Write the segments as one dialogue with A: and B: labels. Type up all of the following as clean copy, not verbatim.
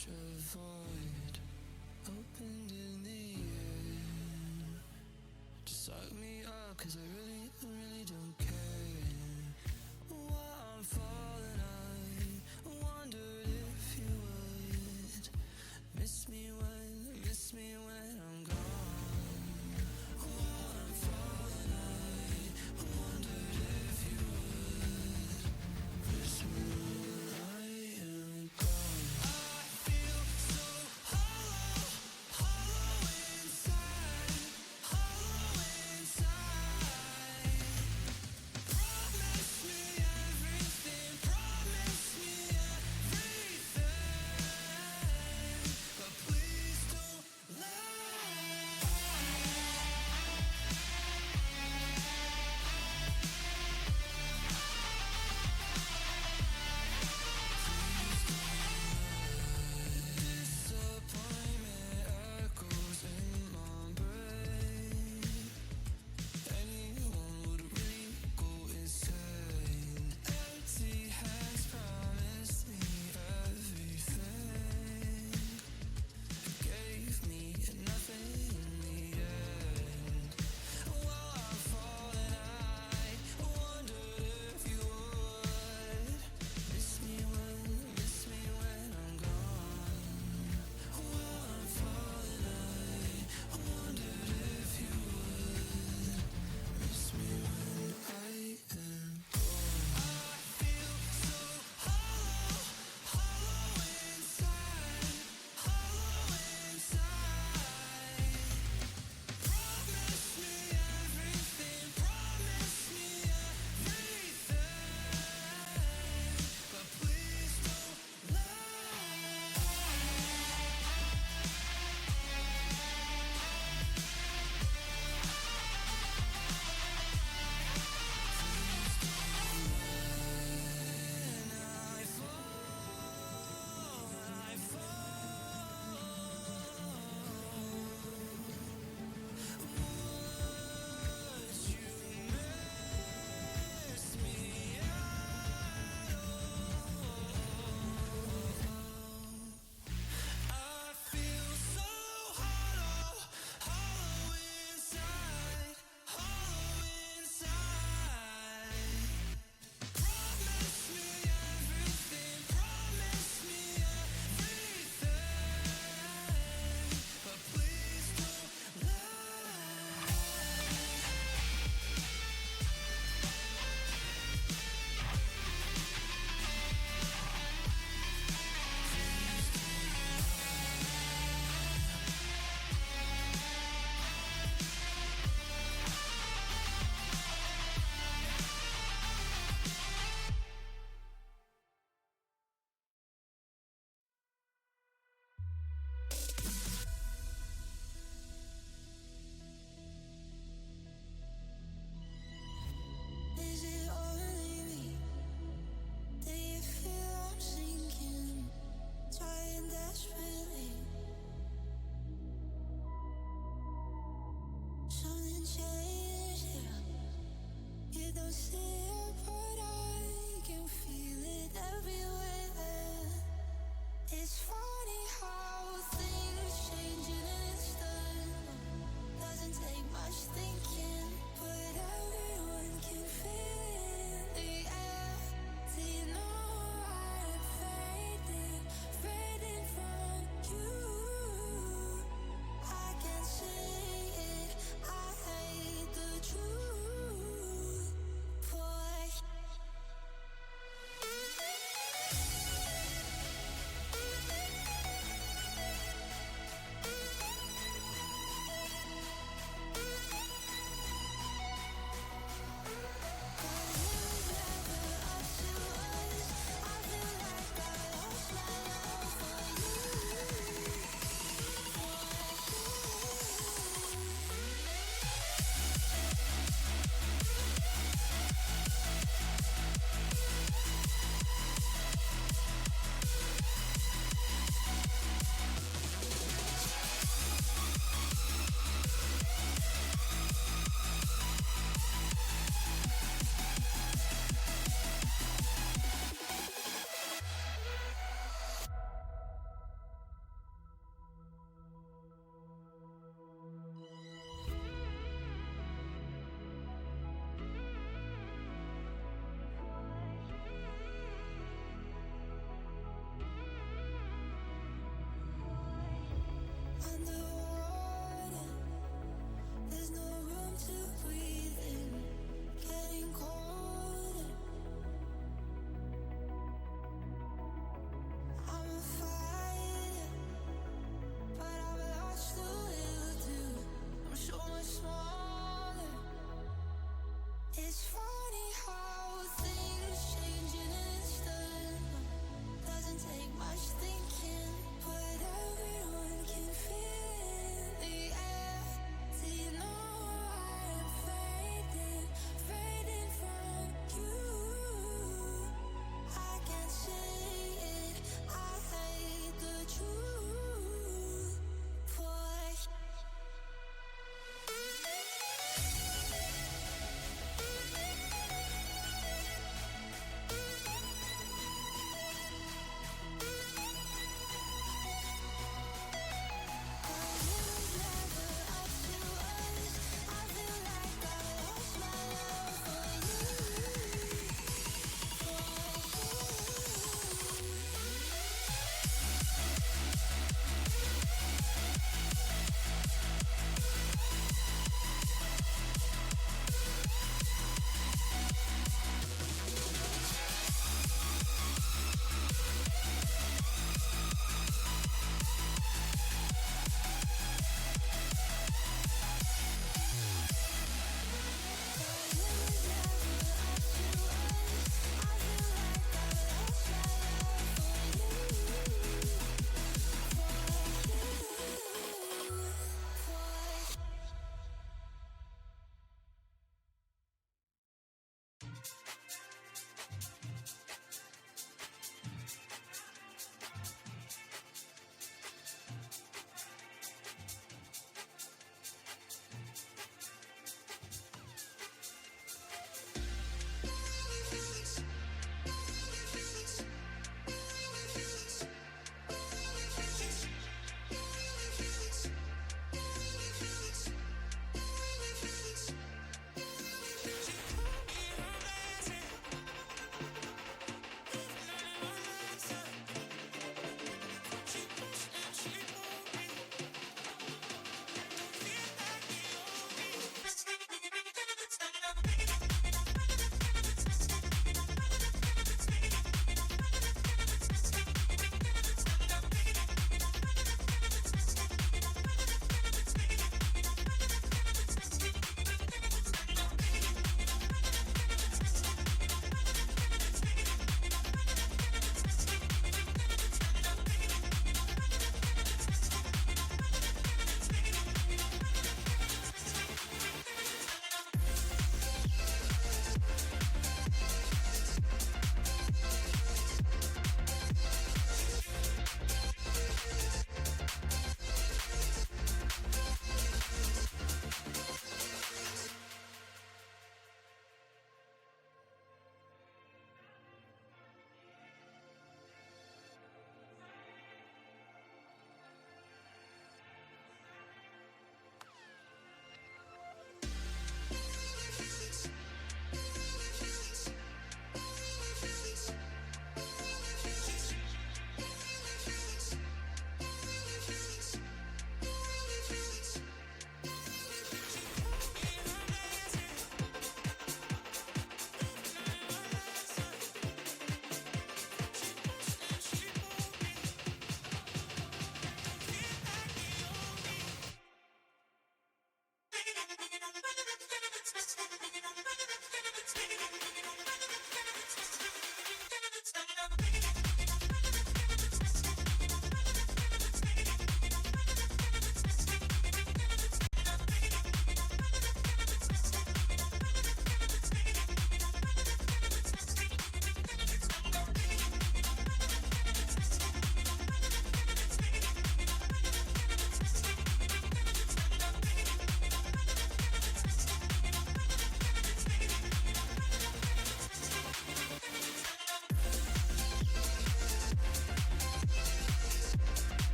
A: wish a void opened in the air. Just suck me up, cause I really don't care. While I'm falling, I wondered if you would miss me when I'm gone. While I'm falling, I wondered if you would miss me when I am gone. I feel so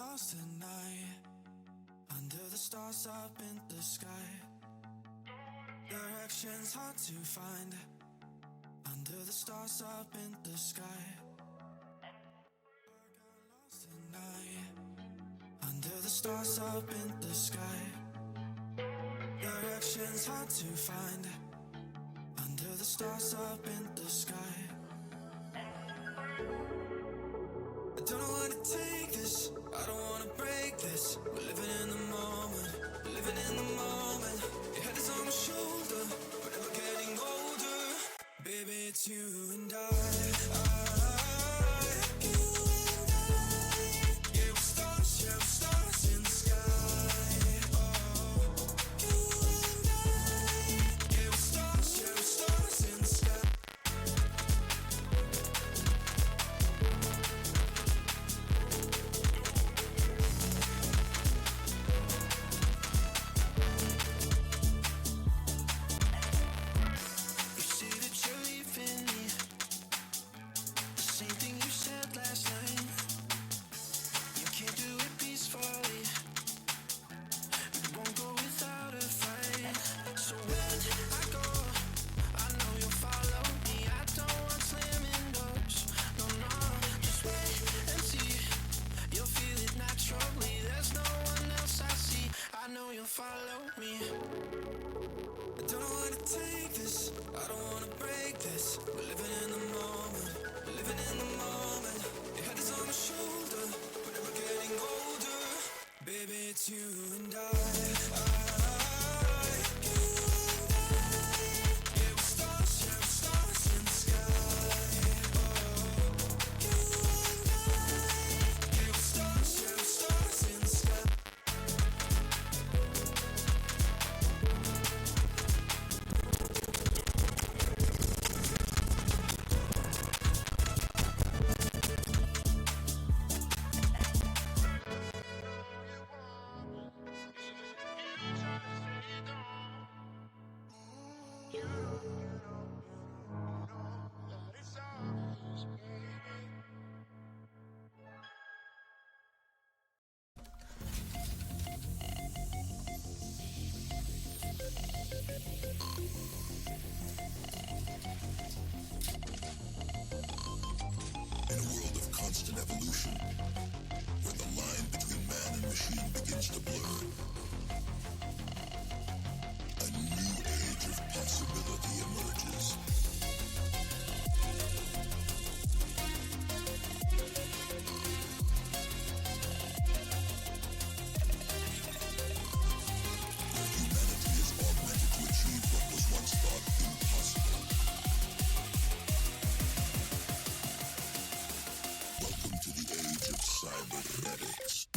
A: lost at night, under the stars up in the sky. Directions hard to find, under the stars up in the sky. I got lost at night, under the stars up in the sky. Directions hard to find, under the stars up in the sky. I don't know where to take this, I don't wanna break this. We're living in the moment, we're living in the moment. Your head is on my shoulder, but we're getting older. Baby, it's you and I, you and I. Yeah, we're stars in the sky. Oh, you and I. Yeah, we're stars in the sky. You say that you're leaving me, the same thing you said last night. You can't do it peacefully, it won't go without a fight. So when I go, I know you'll follow me. I don't want slamming doors, no, no. Just wait and see, you'll feel it naturally. There's no one else I see, I know you'll follow me. I don't know where to take this, I don't wanna break this. We're living in the moment, we're living in the moment. Your head is on my shoulder, but we're getting older. Baby, it's you and I, you and I. Yeah, we're stars in the sky. Oh, you and I. Yeah, we're stars in the sky.
B: In a world of constant evolution, where the line between man and machine begins to blur, a new age of possibility emerges. Where humanity is augmented to achieve what was once thought impossible. Welcome to the age of cybernetics.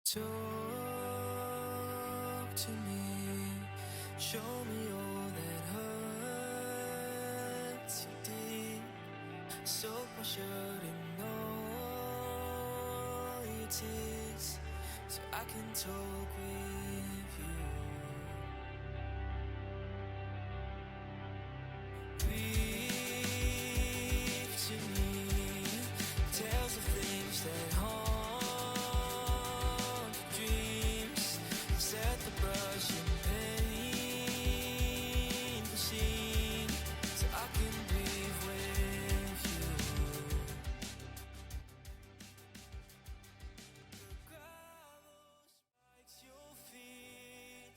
A: Talk to me, show me all that hurts you deep. Soak my shirt in all your tears, so I can talk with you. Breathe to me, tales of things that haunt your dreams. Set the brush in painful scene, so I can breathe with you. The gravel spikes your feet.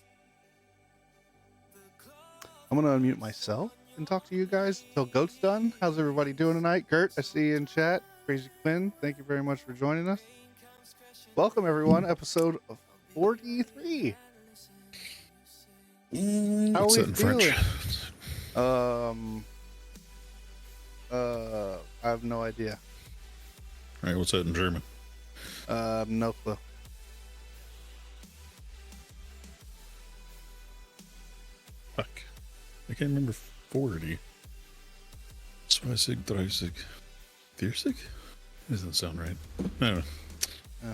A: The cloth
C: I'm gonna unmute myself and talk to you guys until Goat's done. How's everybody doing tonight? Gert, I see you in chat. Crazy Quinn, thank you very much for joining us. Welcome everyone, episode of 43. How are
D: What's
C: we
D: that in French?
C: feeling? I have no idea.
D: All right, what's that in German?
C: No clue.
D: Fuck. I can't remember 40. 20, 30, 40? Doesn't sound right. No.
C: Yeah.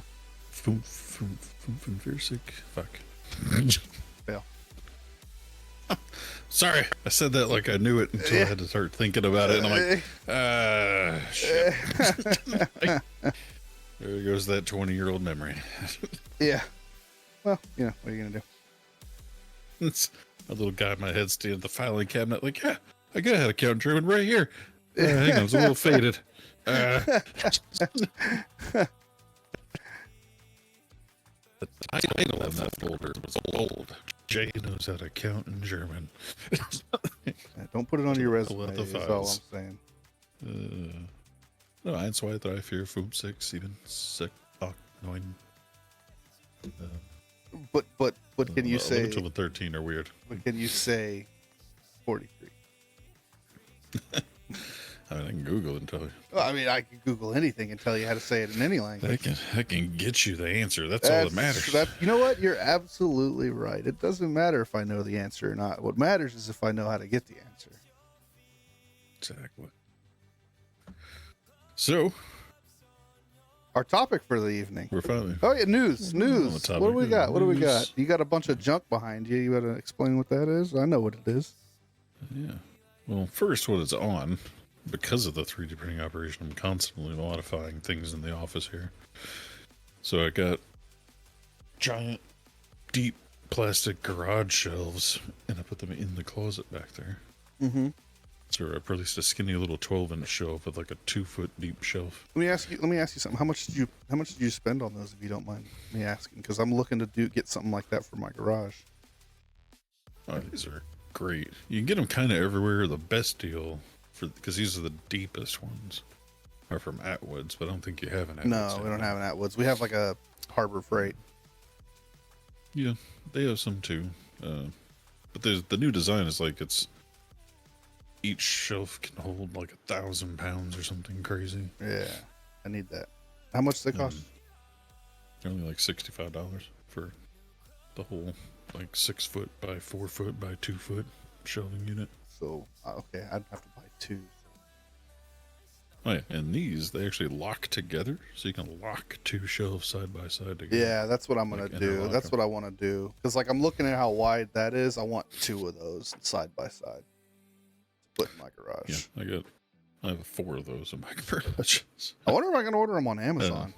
D: 45. Fuck.
C: Fail.
D: Sorry, I said that like I knew it until I had to start thinking about it, and I'm like, shit. There goes that 20-year-old memory.
C: Yeah. Well, you know, what are you gonna do?
D: It's a little guy in my head standing at the filing cabinet, like, yeah, I got how to count German right here. Hang on, it's a little faded. The title of that folder was old. Jay knows how to count in German.
C: Yeah, don't put it on your resume.
D: Let the
C: Is all I'm
D: files.
C: saying.
D: No, 1, 2, 3, 4, 5, 6, 7, 6, 8, 9.
C: But can you say?
D: 11, 12, and 13 are weird.
C: But can you say 43?
D: I mean, I can Google it and tell you.
C: Well, I mean, I can Google anything and tell you how to say it in any language.
D: I can get you the answer. That's all that matters.
C: You know what? You're absolutely right. It doesn't matter if I know the answer or not. What matters is if I know how to get the answer.
D: Exactly. So,
C: Our topic for the evening.
D: we're finally...
C: Oh yeah, news.
D: On the
C: What
D: topic
C: do we
D: of
C: got? What do we
D: news.
C: got? You got a bunch of junk behind you. You got to explain what that is. I know what it is.
D: Yeah. Well, first, what it's on, because of the 3D printing operation, I'm constantly modifying things in the office here. So I got giant, deep plastic garage shelves, and I put them in the closet back there.
C: Mm-hmm.
D: So I released a skinny little 12-inch shelf with like a 2-foot deep shelf.
C: Let me ask you something. How much did you spend on those, if you don't mind me asking? Because I'm looking to get something like that for my garage.
D: Oh, these are great. You can get them kind of everywhere. The best deal, because these are the deepest ones, are from Atwoods, but I don't think you have an Atwoods.
C: No, we don't have an Atwoods. We have like a Harbor Freight.
D: Yeah, they have some too. But the new design is like each shelf can hold like 1,000 pounds or something crazy.
C: Yeah, I need that. How much do they cost?
D: They're only like $65 for the whole like 6 foot by 4 foot by 2 foot shelving unit.
C: So okay, I'd have to buy two.
D: Oh yeah, and these they actually lock together, so you can lock 2 shelves side by side together.
C: Yeah, that's what I'm gonna
D: Like
C: do.
D: interlock
C: That's
D: them.
C: what I want to do. Because like I'm looking at how wide that is. I want 2 of those side by side to put in my garage.
D: Yeah, I have 4 of those in my garage.
C: I wonder if I can order them on Amazon.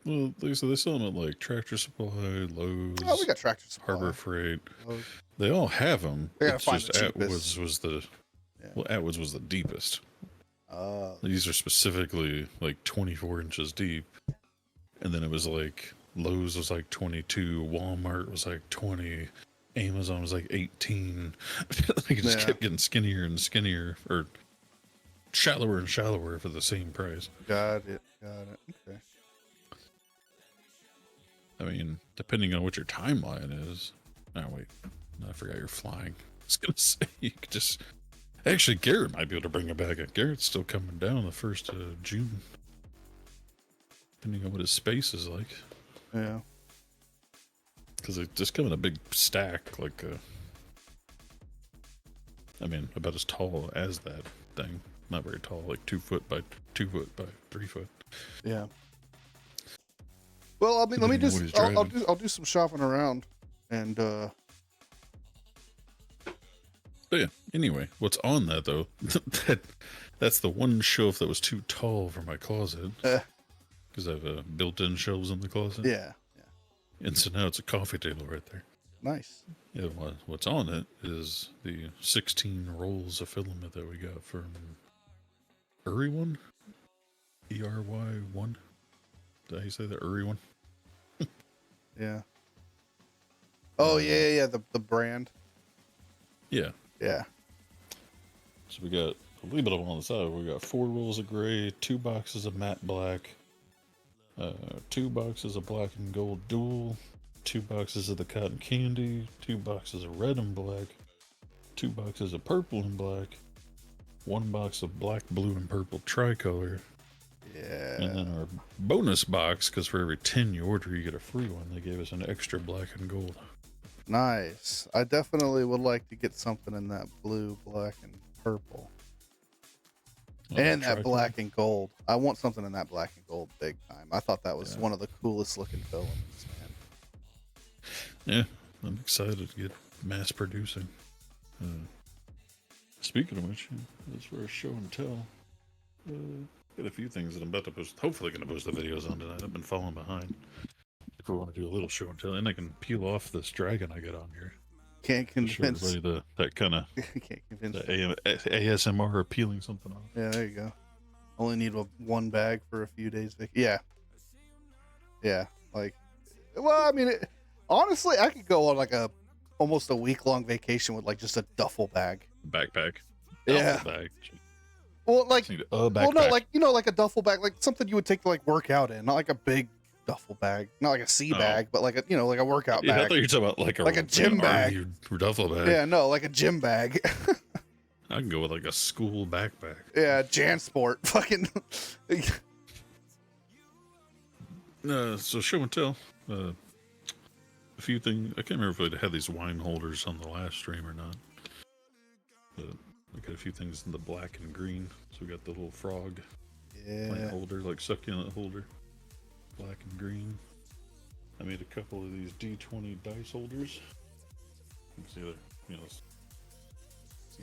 D: Well, they sell them at like Tractor Supply, Lowe's,
C: Oh, we got Tractor Supply.
D: Harbor Freight.
C: Those-
D: They all have them.
C: They gotta
D: It's
C: find
D: just
C: the cheapest.
D: Atwoods was the Atwoods was the deepest. These are specifically like 24 inches deep, and then it was like Lowe's was like 22, Walmart was like 20, Amazon was like 18. Like it just
C: Yeah.
D: kept getting skinnier and skinnier, or shallower and shallower for the same price.
C: Got it. Okay.
D: I mean, depending on what your timeline is. Oh wait, no, I forgot you're flying. I was gonna say you could just. Actually, Garrett might be able to bring it back. Garrett's still coming down the 1st of June. Depending on what his space is like.
C: Yeah.
D: Because they just come in a big stack, like I mean, about as tall as that thing. Not very tall, like 2 foot by 2 foot by 3 foot.
C: Yeah. Well, I mean, let me
D: Depending on
C: just,
D: what he's driving.
C: I'll do some shopping around, and
D: But yeah, anyway, what's on that though? That's the one shelf that was too tall for my closet. Because I have built-in shelves in the closet.
C: yeah,
D: And so now it's a coffee table right there.
C: nice.
D: Yeah, what's on it is the 16 rolls of filament that we got from Uri1? ERY1? Did I say that? Uri1?
C: Yeah. Oh yeah. The brand.
D: Yeah.
C: Yeah.
D: So we got a little bit of them on the side. We got 4 rolls of gray, 2 boxes of matte black, 2 boxes of black and gold dual, 2 boxes of the cotton candy, 2 boxes of red and black, 2 boxes of purple and black, 1 box of black, blue, and purple tricolor.
C: Yeah.
D: And then our bonus box, because for every 10 you order, you get a free one. They gave us an extra black and gold.
C: Nice. I definitely would like to get something in that blue, black, and purple. And that
D: Tricolor.
C: black and gold. I want something in that black and gold big time. I thought that was one of the coolest looking filaments, man.
D: Yeah, I'm excited to get mass producing. Speaking of which, that's for a show and tell. Got a few things that I'm about to post. Hopefully, going to post the videos on tonight. I've been falling behind. If we want to do a little show and tell, and I can peel off this dragon I got on here.
C: Can't
D: To show
C: convince.
D: everybody that kind of
C: Can't convince.
D: ASMR peeling something off.
C: Yeah, there you go. Only need one bag for a few days. Yeah. Yeah. Like, well, I mean, honestly, I could go on like almost a week-long vacation with like just a duffel bag.
D: Backpack.
C: Yeah.
D: Duffel bag.
C: Well, like,
D: Just need a backpack.
C: well, no, like, like a duffel bag, like something you would take to like work out in, not like a big duffel bag, not like a sea bag, but like a, like a workout
D: Yeah, I
C: bag.
D: thought you were talking about like a
C: gym bag.
D: army duffel bag.
C: Yeah, no, like a gym bag.
D: I can go with like a school backpack.
C: Yeah, JanSport. Fucking.
D: So show and tell. A few things. I can't remember if I had these wine holders on the last stream or not. But I got a few things in the black and green. So we got the little frog plant
C: Yeah.
D: holder, like succulent holder. Black and green. I made a couple of these D20 dice holders. You can see they're,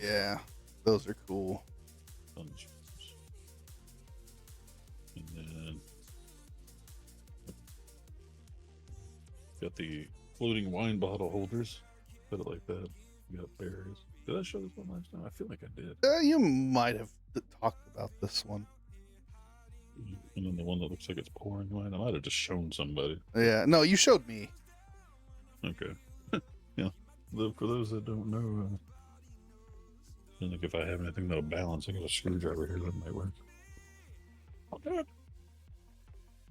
C: Yeah. Those are cool.
D: fun shapes. And then got the floating wine bottle holders. Put it like that. We got berries. Did I show this one last time? I feel like I did.
C: You might have talked about this one.
D: And then the one that looks like it's pouring wine. I might have just shown somebody.
C: Yeah. No, you showed me.
D: Okay. Yeah. For those that don't know, I think if I have anything that'll balance, I got a screwdriver here that might work.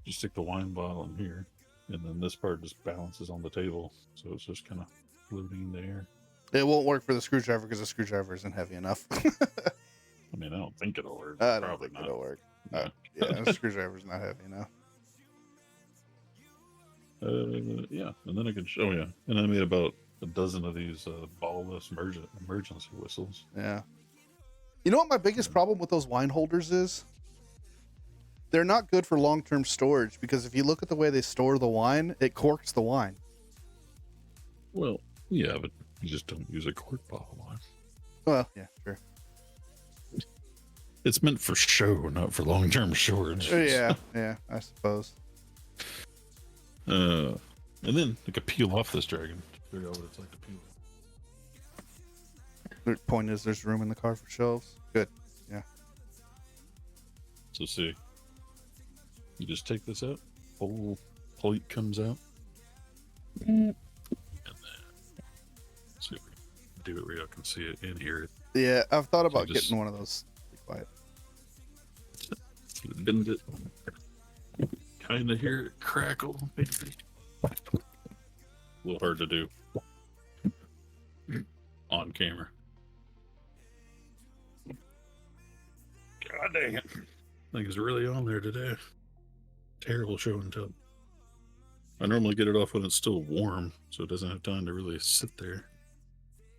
D: Just stick the wine bottle in here, and then this part just balances on the table, so it's just kind of floating in the air.
C: It won't work for the screwdriver because the screwdriver isn't heavy enough.
D: I mean, I don't think it'll work.
C: I don't
D: Probably
C: think
D: not.
C: it'll work.
D: Yeah.
C: Yeah, the screwdriver's not heavy enough.
D: Yeah, and then I can show you. And I made about a dozen of these ball-less emergency whistles.
C: Yeah. You know what my biggest problem with those wine holders is? They're not good for long-term storage because if you look at the way they store the wine, it corks the wine.
D: Well, yeah, but you just don't use a cork bottle line.
C: Well, yeah, sure.
D: It's meant for show, not for long-term storage.
C: Yeah, I suppose.
D: And then I could peel off this dragon. Figure out what it's like to peel.
C: The point is, there's room in the car for shelves. Good. Yeah.
D: So see, you just take this out, whole plate comes out, and then see if we can do it where y'all can see it and hear it.
C: Yeah, I've thought about
D: just-
C: getting one of those. Be quiet.
D: Bend it, kind of hear it crackle, maybe. A little hard to do on camera. God dang it! Thing's really on there today. Terrible show and tell. I normally get it off when it's still warm, so it doesn't have time to really sit there.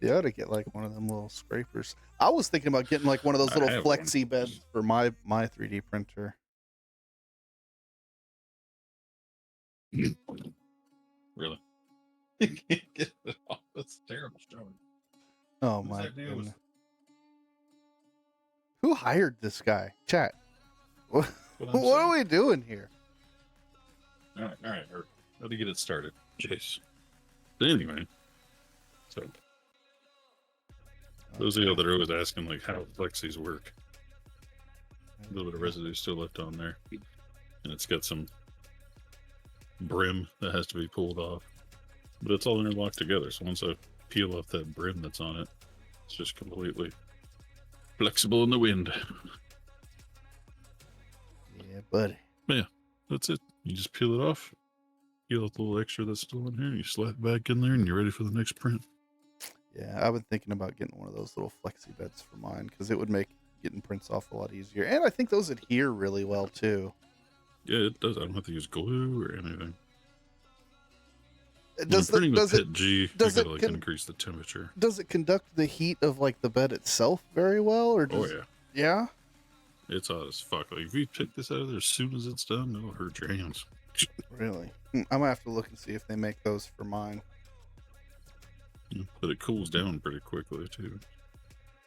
C: You ought to get like one of them little scrapers. I was thinking about getting like one of those
D: I
C: little
D: have
C: flexi
D: one.
C: beds for my 3D printer.
D: Really? You can't get it off. That's terrible showing.
C: Oh
D: Whose
C: my
D: idea was
C: goodness. Who hired this guy? Chat. What,
D: what I'm
C: what are
D: saying?
C: we doing here?
D: All right. How to get it started, Chase? Anyway, so those of you that are always asking like how flexis work, a little bit of residue still left on there, and it's got some brim that has to be pulled off, but it's all interlocked together. So once I peel off that brim that's on it, it's just completely flexible in the wind.
C: Yeah, buddy.
D: Yeah, that's it. You just peel it off, peel off the little extra that's still in here, you slap it back in there, and you're ready for the next print.
C: Yeah, I've been thinking about getting one of those little flexi beds for mine because it would make getting prints off a lot easier. And I think those adhere really well too.
D: Yeah, it does. I don't have to use glue or anything.
C: Does
D: When I'm printing
C: does
D: with
C: it
D: PET G, I
C: does
D: gotta
C: it
D: like
C: con-
D: increase the temperature.
C: does it conduct the heat of like the bed itself very well, or
D: Oh
C: does
D: yeah,
C: yeah?
D: it's hot as fuck. Like if you take this out of there as soon as it's done, it'll hurt your hands.
C: Really? I'm gonna have to look and see if they make those for mine.
D: But it cools down pretty quickly too.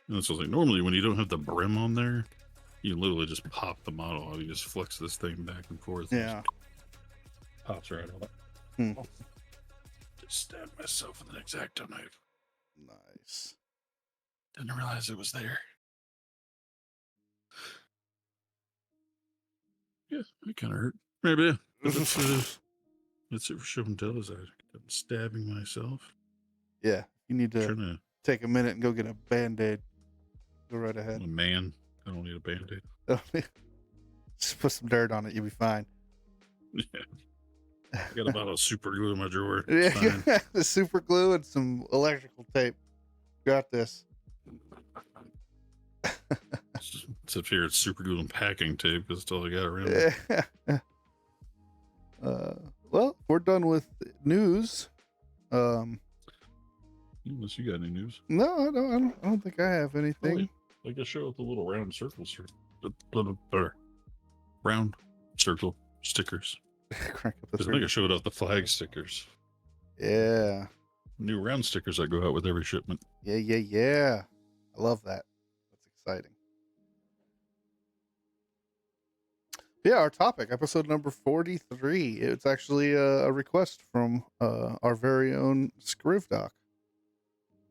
D: And so like normally when you don't have the brim on there, you literally just pop the model off. You just flex this thing back and forth. And
C: Yeah.
D: it just pops right off.
C: Hmm.
D: Just stabbed myself with an X-Acto knife.
C: Nice.
D: Didn't realize it was there. Yeah, it kind of hurt. Maybe. Yeah. But that's it for show and tell. Is I'm stabbing myself.
C: Yeah, you need to
D: Trying to.
C: take a minute and go get a band-aid. Go right
D: I'm
C: ahead.
D: a man. I don't need a band-aid.
C: Just put some dirt on it, you'll be fine.
D: Yeah. I got a bottle of super glue in my drawer. It's fine.
C: Yeah, the super glue and some electrical tape. Got this.
D: Except here it's super glue and packing tape because that's all I got around.
C: Well, we're done with news.
D: Unless you got any news.
C: No, I don't think I have anything.
D: Like I show up the little round circles here. Round circle stickers.
C: Crank up the
D: I think I showed off the flag stickers.
C: Yeah.
D: New round stickers that go out with every shipment.
C: Yeah. I love that. That's exciting. Yeah, our topic, episode number 43. It's actually a request from our very own Scrivdoc.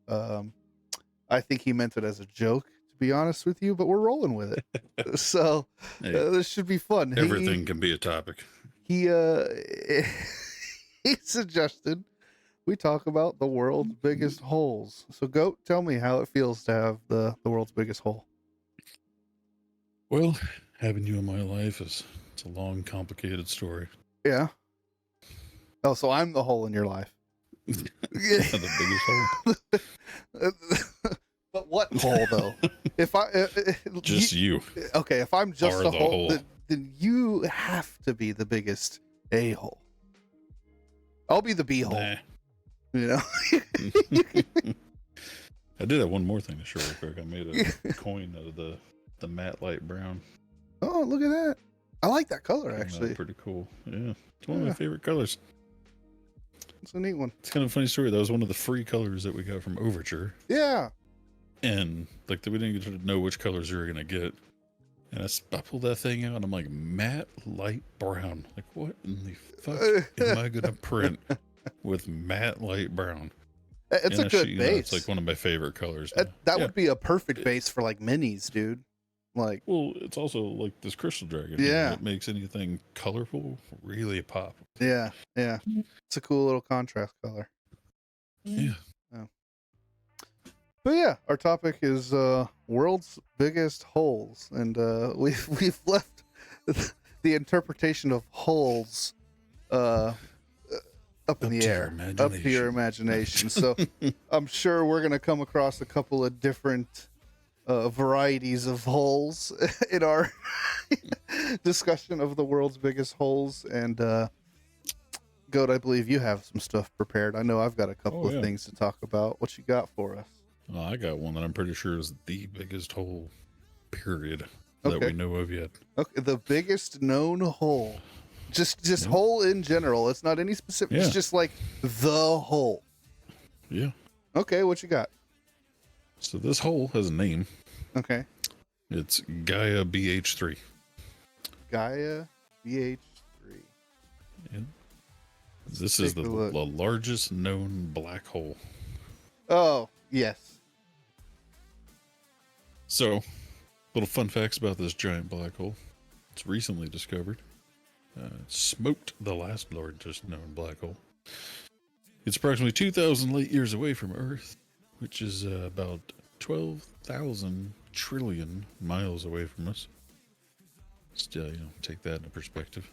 C: I think he meant it as a joke, to be honest with you, but we're rolling with it. So
D: Hey,
C: this should be fun.
D: everything can be a topic.
C: He he suggested we talk about the world's biggest holes. So Goat, tell me how it feels to have the world's biggest hole.
D: Well, having you in my life it's a long, complicated story.
C: Yeah. Oh, so I'm the hole in your life.
D: The biggest hole.
C: But what hole though? If I
D: Just you.
C: okay, if I'm just
D: Are
C: a
D: the
C: hole,
D: hole.
C: then you have to be the biggest a hole. I'll be the b hole.
D: Nah.
C: You know.
D: I did have one more thing to show real quick. I made a coin out of the matte light brown.
C: Oh, look at that! I like that color
D: Came out
C: actually.
D: pretty cool. Yeah, it's one of my
C: Yeah.
D: favorite colors.
C: It's a neat one.
D: It's kind of a funny story. That was one of the free colors that we got from Overture,
C: Yeah.
D: and like we didn't get to know which colors we were gonna get. And I pulled that thing out, and I'm like, matte light brown. Like, what in the fuck am I gonna print with matte light brown?
C: It's
D: And
C: a good
D: actually,
C: base.
D: it's like one of my favorite colors. Now.
C: That
D: Yeah.
C: would be a perfect base for like minis, dude. Like,
D: Well, it's also like this crystal dragon.
C: Yeah.
D: It makes anything colorful really pop.
C: yeah. It's a cool little contrast color.
D: Yeah.
C: But yeah, our topic is world's biggest holes, and we've left the interpretation of holes up in the air, up to your imagination. So I'm sure we're gonna come across a couple of different varieties of holes in our discussion of the world's biggest holes, and Goat, I believe you have some stuff prepared. I know I've got a couple
D: Oh,
C: of
D: yeah.
C: things to talk about. What you got for us?
D: Well, I got one that I'm pretty sure is the biggest hole, period, that
C: Okay.
D: we know of yet.
C: Okay, the biggest known hole. Just
D: Yep.
C: hole in general. It's not any specific.
D: Yeah.
C: It's just like the hole.
D: Yeah.
C: Okay, what you got?
D: So this hole has a name.
C: Okay.
D: It's Gaia BH3.
C: Gaia BH3.
D: And this is the largest known black hole.
C: Oh, yes.
D: So, little fun facts about this giant black hole. It's recently discovered. Smoked the last largest known black hole. It's approximately 2,000 light years away from Earth, which is about 12,000 trillion miles away from us. Still, take that into perspective.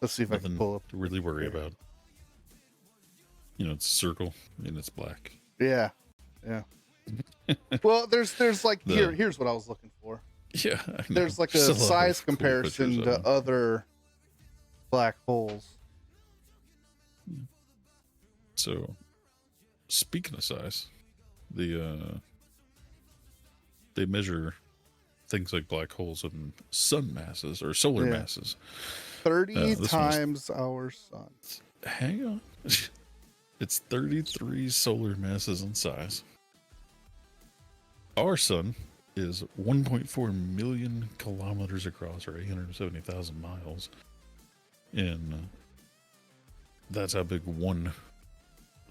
C: Let's see if I can
D: Nothing
C: pull up.
D: to really worry about. It's a circle and it's black.
C: Yeah. Yeah. Well, there's like here's what I was looking for.
D: Yeah, I know.
C: There's like a
D: Still a lot of
C: size
D: cool
C: comparison
D: pictures
C: to
D: of them.
C: other black holes.
D: So, speaking of size, they measure things like black holes in sun masses or solar
C: Yeah.
D: masses.
C: 30
D: this one's-
C: times our sun.
D: Hang on. It's 33 solar masses in size. Our sun is 1.4 million kilometers across, or 870,000 miles. And that's how big one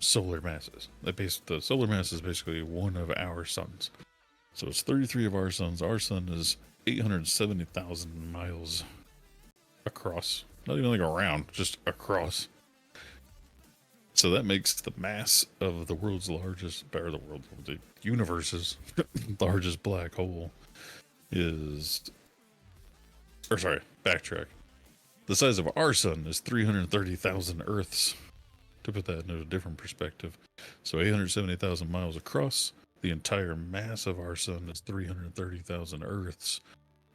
D: solar mass is. The solar mass is basically one of our suns. So it's 33 of our suns. Our sun is 870,000 miles across. Not even like around, just across. So that makes the mass of the the universe's largest black hole backtrack. The size of our sun is 330,000 Earths. To put that into a different perspective. So 870,000 miles across, the entire mass of our sun is 330,000 Earths,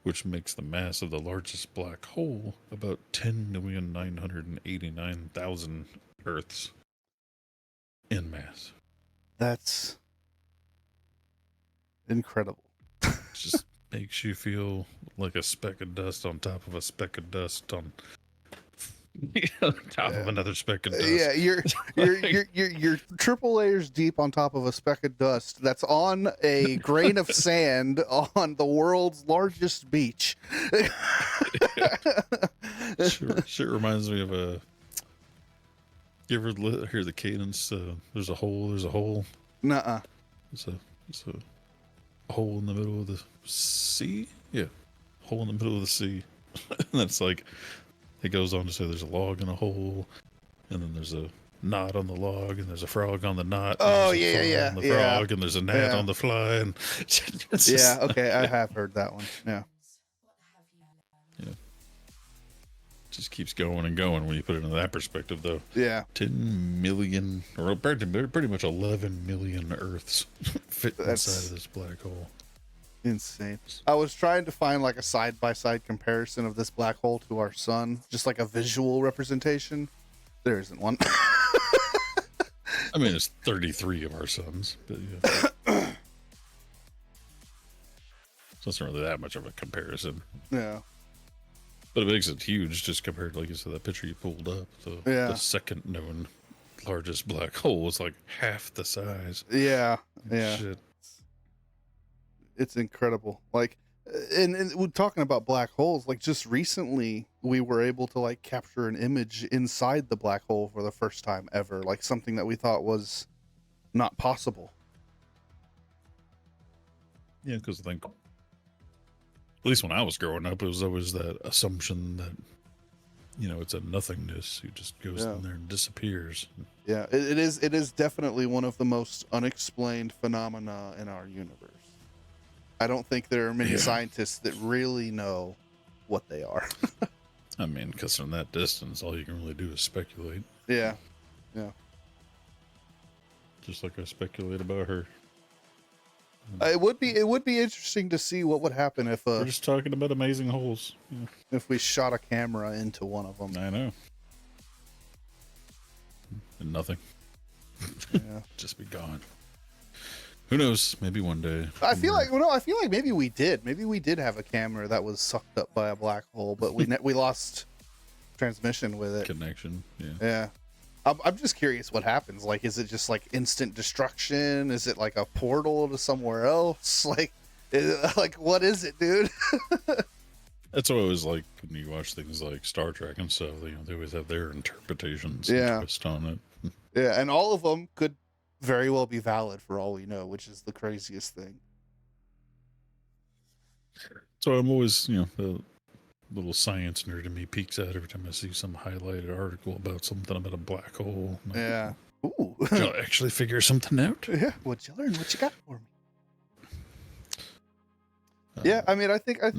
D: which makes the mass of the largest black hole about 10,989,000 Earths in mass.
C: That's incredible.
D: It just makes you feel like a speck of dust on top of a speck of dust on top of another speck of dust.
C: Yeah, you're triple layers deep on top of a speck of dust that's on a grain of sand on the world's largest beach.
D: Sure reminds me of a. You ever hear the cadence? There's a hole. There's a hole.
C: Nuh-uh.
D: It's a hole in the middle of the sea. Yeah, hole in the middle of the sea. And that's like, it goes on to say there's a log in a hole, and then there's a knot on the log, and there's a frog on the knot.
C: Oh,
D: and there's a fly
C: yeah,
D: on the
C: yeah.
D: frog, and there's a gnat on the fly, and it's
C: Yeah,
D: just,
C: okay, I have heard that one. Yeah.
D: just keeps going and going when you put it into that perspective, though.
C: Yeah.
D: 10 million, or pretty much 11 million Earths fit
C: That's
D: inside of this black hole.
C: insane. I was trying to find like a side-by-side comparison of this black hole to our sun, just like a visual representation. There isn't one.
D: I mean, it's 33 of our suns, but yeah. So it's not really that much of a comparison.
C: Yeah.
D: But it makes it huge just compared to, like you said, that picture you pulled up. The second known largest black hole is like half the size.
C: Yeah. Yeah.
D: Shit.
C: It's incredible. Like, and we're talking about black holes. Like, just recently, we were able to like capture an image inside the black hole for the first time ever. Like something that we thought was not possible.
D: Yeah, because I think, at least when I was growing up, it was always that assumption that, it's a nothingness who just goes in there and disappears.
C: Yeah, it is definitely one of the most unexplained phenomena in our universe. I don't think there are many scientists that really know what they are.
D: I mean, because from that distance, all you can really do is speculate.
C: Yeah. Yeah.
D: Just like I speculate about her.
C: It would be interesting to see what would happen if
D: We're just talking about amazing holes. Yeah.
C: if we shot a camera into one of them.
D: I know. and nothing.
C: Yeah.
D: Just be gone. Who knows? Maybe one day.
C: I feel like maybe we did. Maybe we did have a camera that was sucked up by a black hole, but we lost transmission with it.
D: Connection. Yeah.
C: Yeah. I'm just curious what happens. Like, is it just like instant destruction? Is it like a portal to somewhere else? Like what is it, dude?
D: That's what I always like when you watch things like Star Trek and stuff. You know, they always have their interpretations
C: Yeah.
D: and twist on it.
C: Yeah, and all of them could very well be valid for all we know, which is the craziest thing.
D: So I'm always, you know, the little science nerd in me peeks out every time I see some highlighted article about something about a black hole.
C: Yeah. Ooh.
D: Did y'all actually figure something out?
C: Yeah. What'd you learn? What you got for me? Yeah, I mean, I think I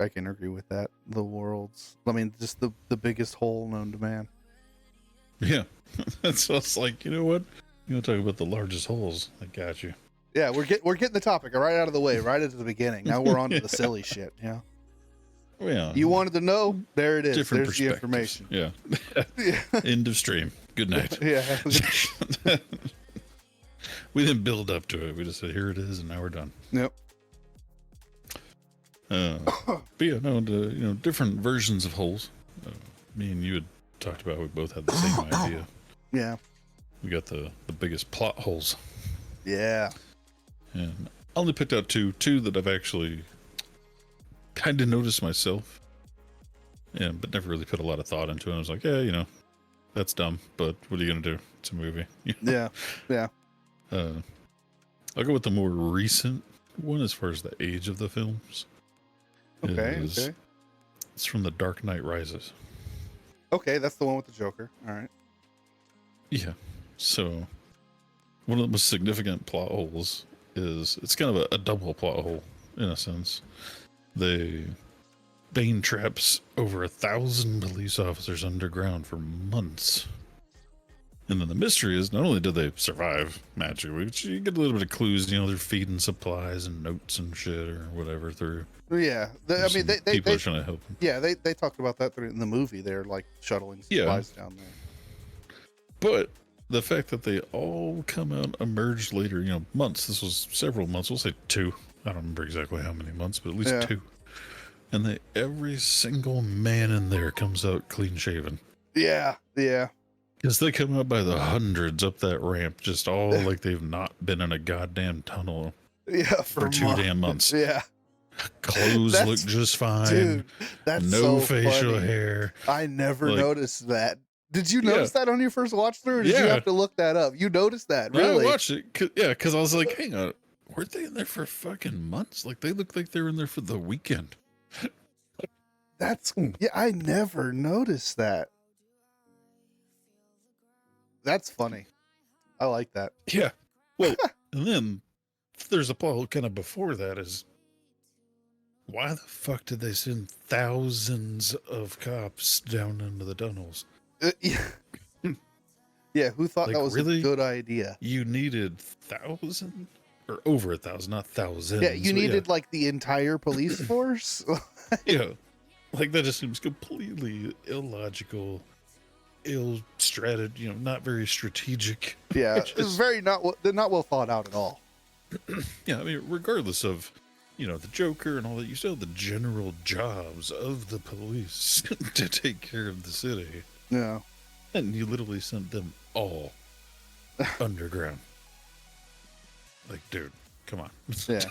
C: can agree with that. The world's, I mean, just the biggest hole known to man.
D: Yeah. That's what's like, you know what? You want to talk about the largest holes? I got you.
C: Yeah, we're getting the topic right out of the way, right at the beginning. Now we're on to the silly shit. Yeah.
D: Well,
C: You wanted to know? There it is.
D: different
C: There's the
D: perspectives.
C: information.
D: Yeah.
C: Yeah.
D: End of stream. Good night.
C: Yeah.
D: We didn't build up to it. We just said, here it is, and now we're done.
C: Yep.
D: But yeah, no, different versions of holes. Me and you had talked about, we both had the same idea.
C: Yeah.
D: We got the biggest plot holes.
C: Yeah.
D: And I only picked out two that I've actually kind of noticed myself. Yeah, but never really put a lot of thought into it. I was like, yeah, you know, that's dumb, but what are you going to do? It's a movie.
C: Yeah. Yeah.
D: I'll go with the more recent one as far as the age of the films.
C: Okay. Okay.
D: It's from The Dark Knight Rises.
C: Okay, that's the one with the Joker. All right.
D: Yeah. So one of the most significant plot holes is it's kind of a double plot hole in a sense. Bane traps over 1,000 police officers underground for months. And then the mystery is, not only did they survive magically, but you get a little bit of clues, you know, they're feeding supplies and notes and shit or whatever through.
C: Yeah. I mean,
D: people are trying to help them.
C: Yeah, they talked about that in the movie. They're like shuttling supplies down there.
D: But the fact that they all come out, emerged later, you know, months, this was several months, we'll say 2. I don't remember exactly how many months, but at least 2. And every single man in there comes out clean shaven.
C: Yeah. Yeah.
D: Because they come out by the hundreds up that ramp, just all like they've not been in a goddamn tunnel for 2 damn months.
C: Yeah.
D: Clothes look just fine.
C: Dude, that's
D: no
C: so
D: facial
C: funny.
D: hair.
C: I never noticed that. Did you notice that on your first watch through, or did you have to look that up? You noticed that, really?
D: I watched it. Because I was like, hang on. Weren't they in there for fucking months? Like, they look like they were in there for the weekend.
C: I never noticed that. That's funny. I like that.
D: Yeah. Well, and then there's a plot kind of before that is, why the fuck did they send thousands of cops down into the tunnels?
C: Yeah, who thought that was
D: really?
C: A good idea?
D: You needed 1,000 or over 1,000, not thousands.
C: Yeah, you needed like the entire police force.
D: Yeah, like that just seems completely illogical, ill-strategic, not very strategic.
C: Yeah, it's very not well thought out at all.
D: Yeah, I mean, regardless of, the Joker and all that, you still have the general jobs of the police to take care of the city.
C: Yeah.
D: And you literally sent them all underground. Like, dude, come on.
C: Yeah.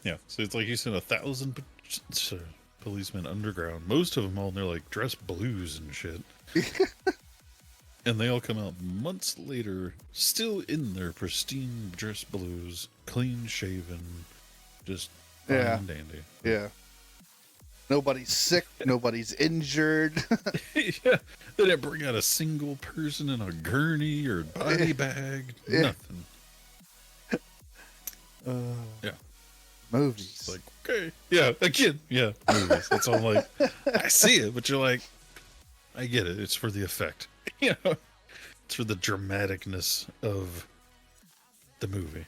D: Yeah, so it's like you sent 1,000 policemen underground. Most of them all in their like dress blues and shit. And they all come out months later, still in their pristine dress blues, clean shaven, just fine and dandy.
C: Yeah. Nobody's sick. Nobody's injured.
D: Yeah, they didn't bring out a single person in a gurney or body bag. Nothing. Yeah.
C: Movies.
D: It's like, okay. Yeah, again. Yeah, movies. That's all I'm like, I see it, but you're like, I get it. It's for the effect. It's for the dramaticness of the movie.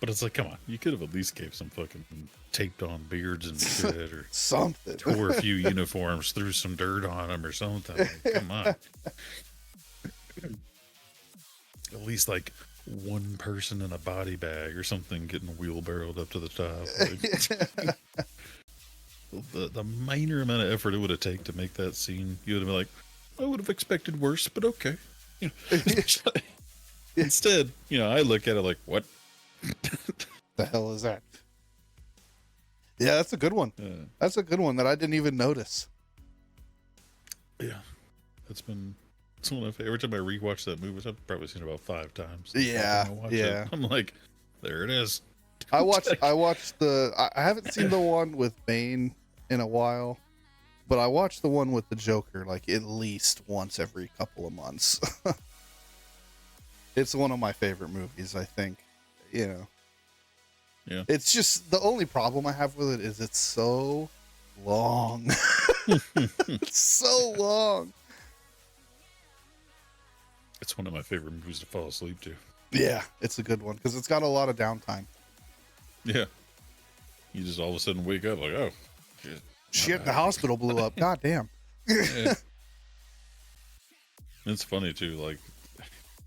D: But it's like, come on, you could have at least gave some fucking taped on beards and shit, or
C: Something.
D: tore a few uniforms, threw some dirt on them or something. Like, come on. At least like one person in a body bag or something getting wheelbarrowed up to the top. Like, the minor amount of effort it would have taken to make that scene, you would have been like, I would have expected worse, but okay. You know, instead, you know, I look at it like, what?
C: The hell is that? Yeah, that's a good one. That's a good one that I didn't even notice.
D: Yeah, it's one of my favorite. Every time I rewatch that movie, I've probably seen it about 5 times.
C: Yeah, yeah.
D: I'm like, there it is.
C: I watched I haven't seen the one with Bane in a while, but I watched the one with the Joker like at least once every couple of months. It's one of my favorite movies, I think. You know.
D: Yeah.
C: It's just the only problem I have with it is it's so long. It's so long.
D: It's one of my favorite movies to fall asleep to.
C: Yeah, it's a good one because it's got a lot of downtime.
D: Yeah. You just all of a sudden wake up like, oh,
C: Shit, the hospital blew up. God damn.
D: Yeah. It's funny too, like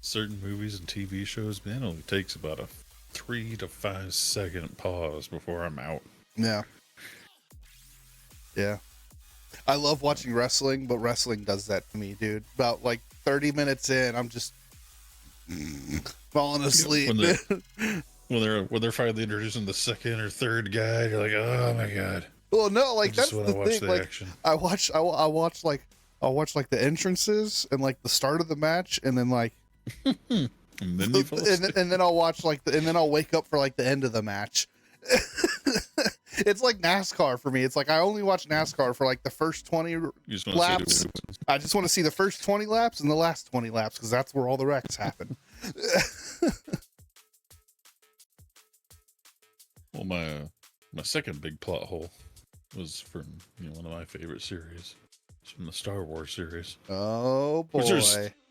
D: certain movies and TV shows, man, it only takes about a 3 to 5 second pause before I'm out.
C: Yeah. Yeah. I love watching wrestling, but wrestling does that to me, dude. About like 30 minutes in, I'm just falling asleep.
D: When they're finally introducing the second or third guy, you're like, oh my god.
C: Well, no, like
D: I
C: that's
D: just want
C: the
D: to watch
C: thing.
D: the
C: Like
D: action.
C: I watch like the entrances and like the start of the match, and then like
D: And then you fall asleep.
C: and then I'll watch like and then I'll wake up for like the end of the match. It's like NASCAR for me. It's like I only watch NASCAR for like the first 20
D: You just want to
C: laps.
D: see the-
C: I just want to see the first 20 laps and the last 20 laps because that's where all the wrecks happen.
D: Well, my second big plot hole was from one of my favorite series. It's from the Star Wars series.
C: Oh boy,
D: Which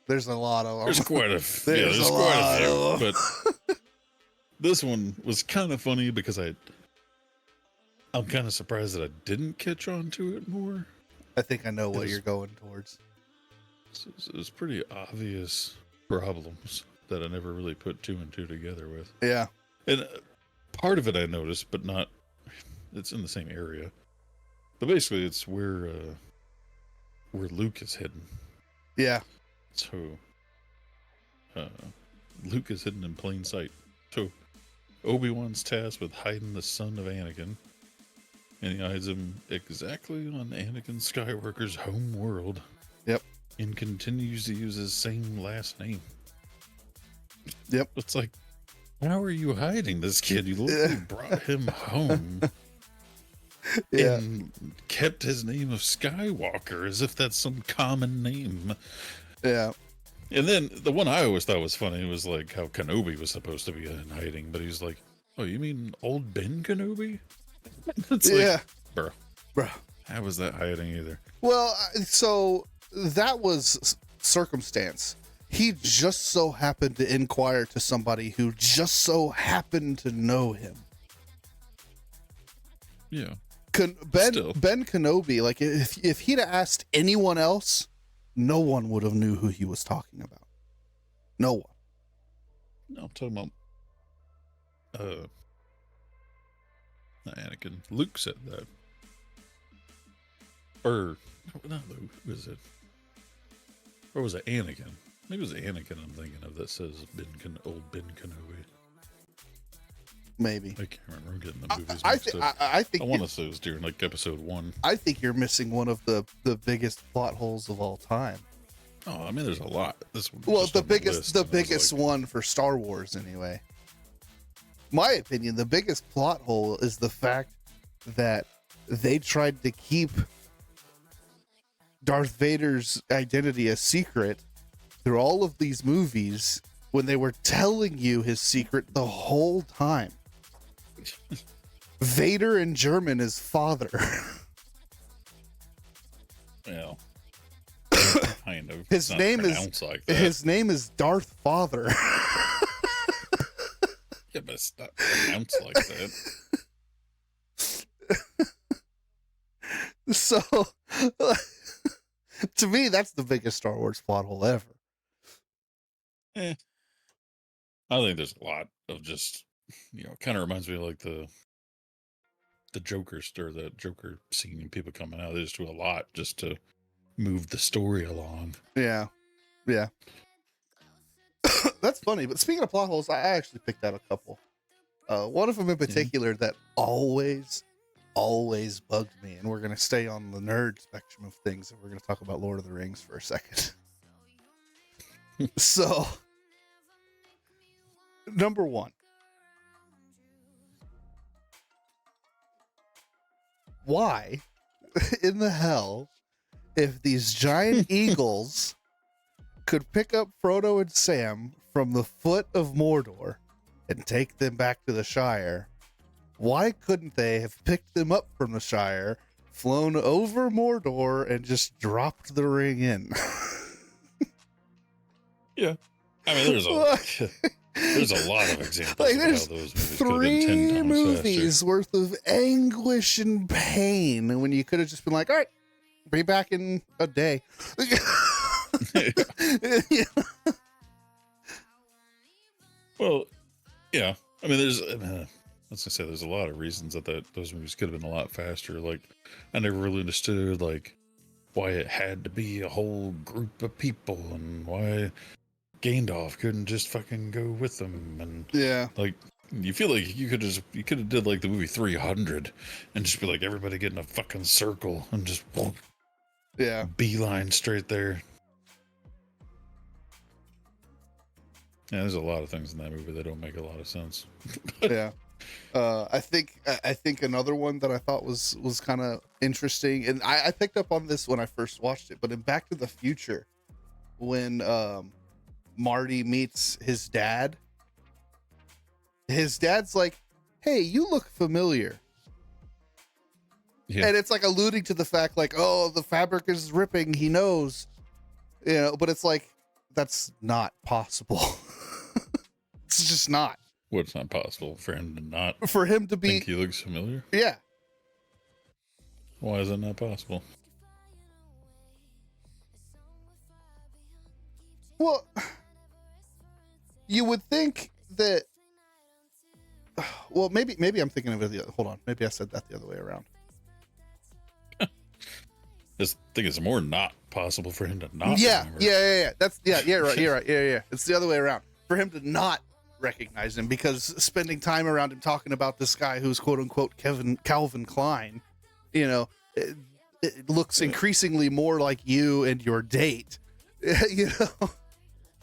C: there's a lot of them.
D: There's quite a
C: There's a lot of
D: few, but this one was kind of funny because I'm kind of surprised that I didn't catch on to it more.
C: I think I know what
D: was-
C: you're going towards.
D: It was pretty obvious problems that I never really put 2 and 2 together with.
C: Yeah,
D: And part of it I noticed, but not. It's in the same area. But basically, it's where Luke is hidden.
C: yeah,
D: So, Luke is hidden in plain sight. So, Obi-Wan's tasked with hiding the son of Anakin, and he hides him exactly on Anakin Skywalker's home world.
C: Yep.
D: And continues to use his same last name.
C: Yep.
D: It's like, how are you hiding this kid? You literally brought him home
C: yeah.
D: and kept his name of Skywalker as if that's some common name.
C: Yeah.
D: And then the one I always thought was funny was like how Kenobi was supposed to be in hiding, but he's like, oh, you mean old Ben Kenobi? It's
C: Yeah.
D: like, bro, how was that hiding either?
C: Well, so that was circumstance. He just so happened to inquire to somebody who just so happened to know him.
D: Yeah.
C: Ben Kenobi, like if he'd have asked anyone else, no one would have knew who he was talking about. No one.
D: No, I'm talking about not Anakin. Luke said that. Or not Luke, who is it? Or was it Anakin? Maybe it was Anakin I'm thinking of that says old Ben Kenobi.
C: Maybe.
D: I can't remember. I'm getting the movies
C: I
D: mixed up.
C: I think
D: I want to say it was during like episode 1.
C: I think you're missing one of the biggest plot holes of all time.
D: Oh, I mean, there's a lot. This one.
C: Well,
D: just
C: the
D: on
C: biggest
D: list,
C: the
D: and I was
C: biggest
D: like,
C: one for Star Wars anyway. My opinion, the biggest plot hole is the fact that they tried to keep Darth Vader's identity a secret through all of these movies when they were telling you his secret the whole time. Vader in German is father.
D: Well, kind of.
C: His
D: It's not
C: name is
D: pronounced like that.
C: his name is Darth Father.
D: Yeah, but it's not pronounced like that.
C: So, to me, that's the biggest Star Wars plot hole ever.
D: Eh. I think there's a lot of just, kind of reminds me of like the Joker or the Joker scene and people coming out. They just do a lot just to move the story along.
C: Yeah. That's funny. But speaking of plot holes, I actually picked out a couple. One of them in particular that always bugged me, and we're going to stay on the nerd spectrum of things, and we're going to talk about Lord of the Rings for a second. So, number one. Why in the hell, if these giant eagles could pick up Frodo and Sam from the foot of Mordor and take them back to the Shire, why couldn't they have picked them up from the Shire, flown over Mordor, and just dropped the ring in?
D: Yeah. I mean, there's a lot of examples
C: Like,
D: of
C: there's
D: how those movies could have been 10
C: 3
D: times
C: movies
D: faster.
C: worth of anguish and pain when you could have just been like, all right, be back in a day. Yeah.
D: Well, yeah. I mean, let's just say there's a lot of reasons that those movies could have been a lot faster. Like, I never really understood, like, why it had to be a whole group of people and why Gandalf couldn't just fucking go with them. And,
C: Yeah.
D: like, you feel like you could have did, like, the movie 300 and just be like, everybody get in a fucking circle and just
C: Yeah.
D: beeline straight there. Yeah, there's a lot of things in that movie that don't make a lot of sense.
C: Yeah. I think another one that I thought was kind of interesting, and I picked up on this when I first watched it, but in Back to the Future, when Marty meets his dad's like, hey, you look familiar.
D: Yeah.
C: And it's like alluding to the fact like, oh, the fabric is ripping, he knows, but it's like, that's not possible. It's just not.
D: What's not possible for him to not
C: For him to be,
D: think he looks familiar?
C: yeah.
D: Why is that not possible?
C: Well, you would think that. Well, maybe I'm thinking of it the other. Hold on, maybe I said that the other way around.
D: I think it's more not possible for him to not.
C: Yeah,
D: remember.
C: yeah. That's right. You're right. Yeah. It's the other way around. For him to not recognize him, because spending time around him talking about this guy who's quote unquote Calvin Klein, it looks increasingly more like you and your date.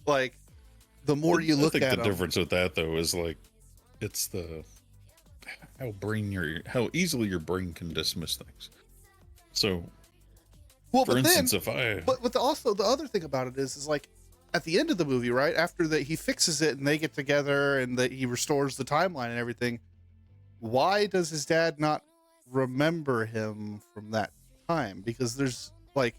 C: Like the more you look
D: I think
C: at
D: the
C: him.
D: difference with that though is like it's how easily your brain can dismiss things. So,
C: Well,
D: for
C: but
D: instance,
C: then, but also the other thing about it is like at the end of the movie, right after that he fixes it and they get together and that he restores the timeline and everything. Why does his dad not remember him from that time? Because there's like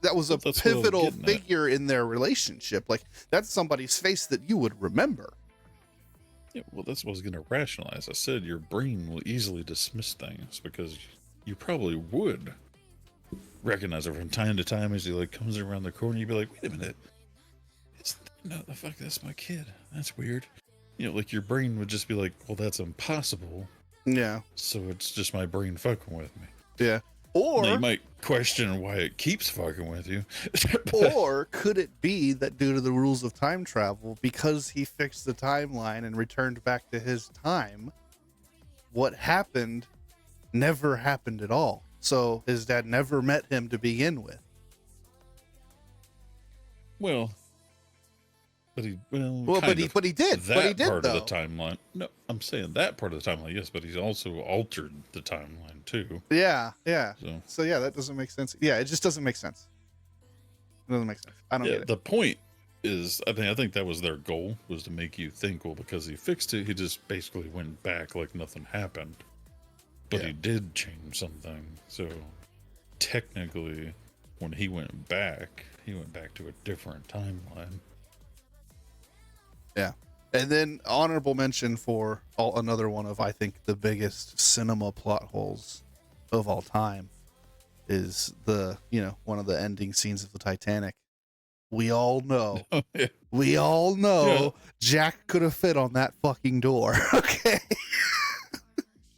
C: that was a
D: That's what I was
C: pivotal
D: getting at.
C: figure in their relationship. Like that's somebody's face that you would remember.
D: Yeah, well, that's what I was going to rationalize. I said your brain will easily dismiss things because you probably would recognize it from time to time as he like comes around the corner. You'd be like, wait a minute, no, the fuck, that's my kid. That's weird. Like your brain would just be like, well, that's impossible.
C: Yeah.
D: So it's just my brain fucking with me.
C: Yeah. Or
D: Now, you might question why it keeps fucking with you.
C: or could it be that due to the rules of time travel, because he fixed the timeline and returned back to his time, what happened never happened at all? So his dad never met him to begin with.
D: Well, but he
C: But he did.
D: That
C: But he did
D: part
C: though.
D: of the timeline. No, I'm saying that part of the timeline, yes, but he's also altered the timeline too.
C: Yeah.
D: So
C: Yeah, that doesn't make sense. Yeah, it just doesn't make sense. It doesn't make sense. I don't get it.
D: The point is, I think that was their goal, was to make you think, well, because he fixed it, he just basically went back like nothing happened. But
C: Yeah.
D: he did change something. So technically, when he went back to a different timeline.
C: Yeah. And then honorable mention for another one of, I think, the biggest cinema plot holes of all time is one of the ending scenes of the Titanic. We all know,
D: Yeah.
C: Jack could have fit on that fucking door. Okay.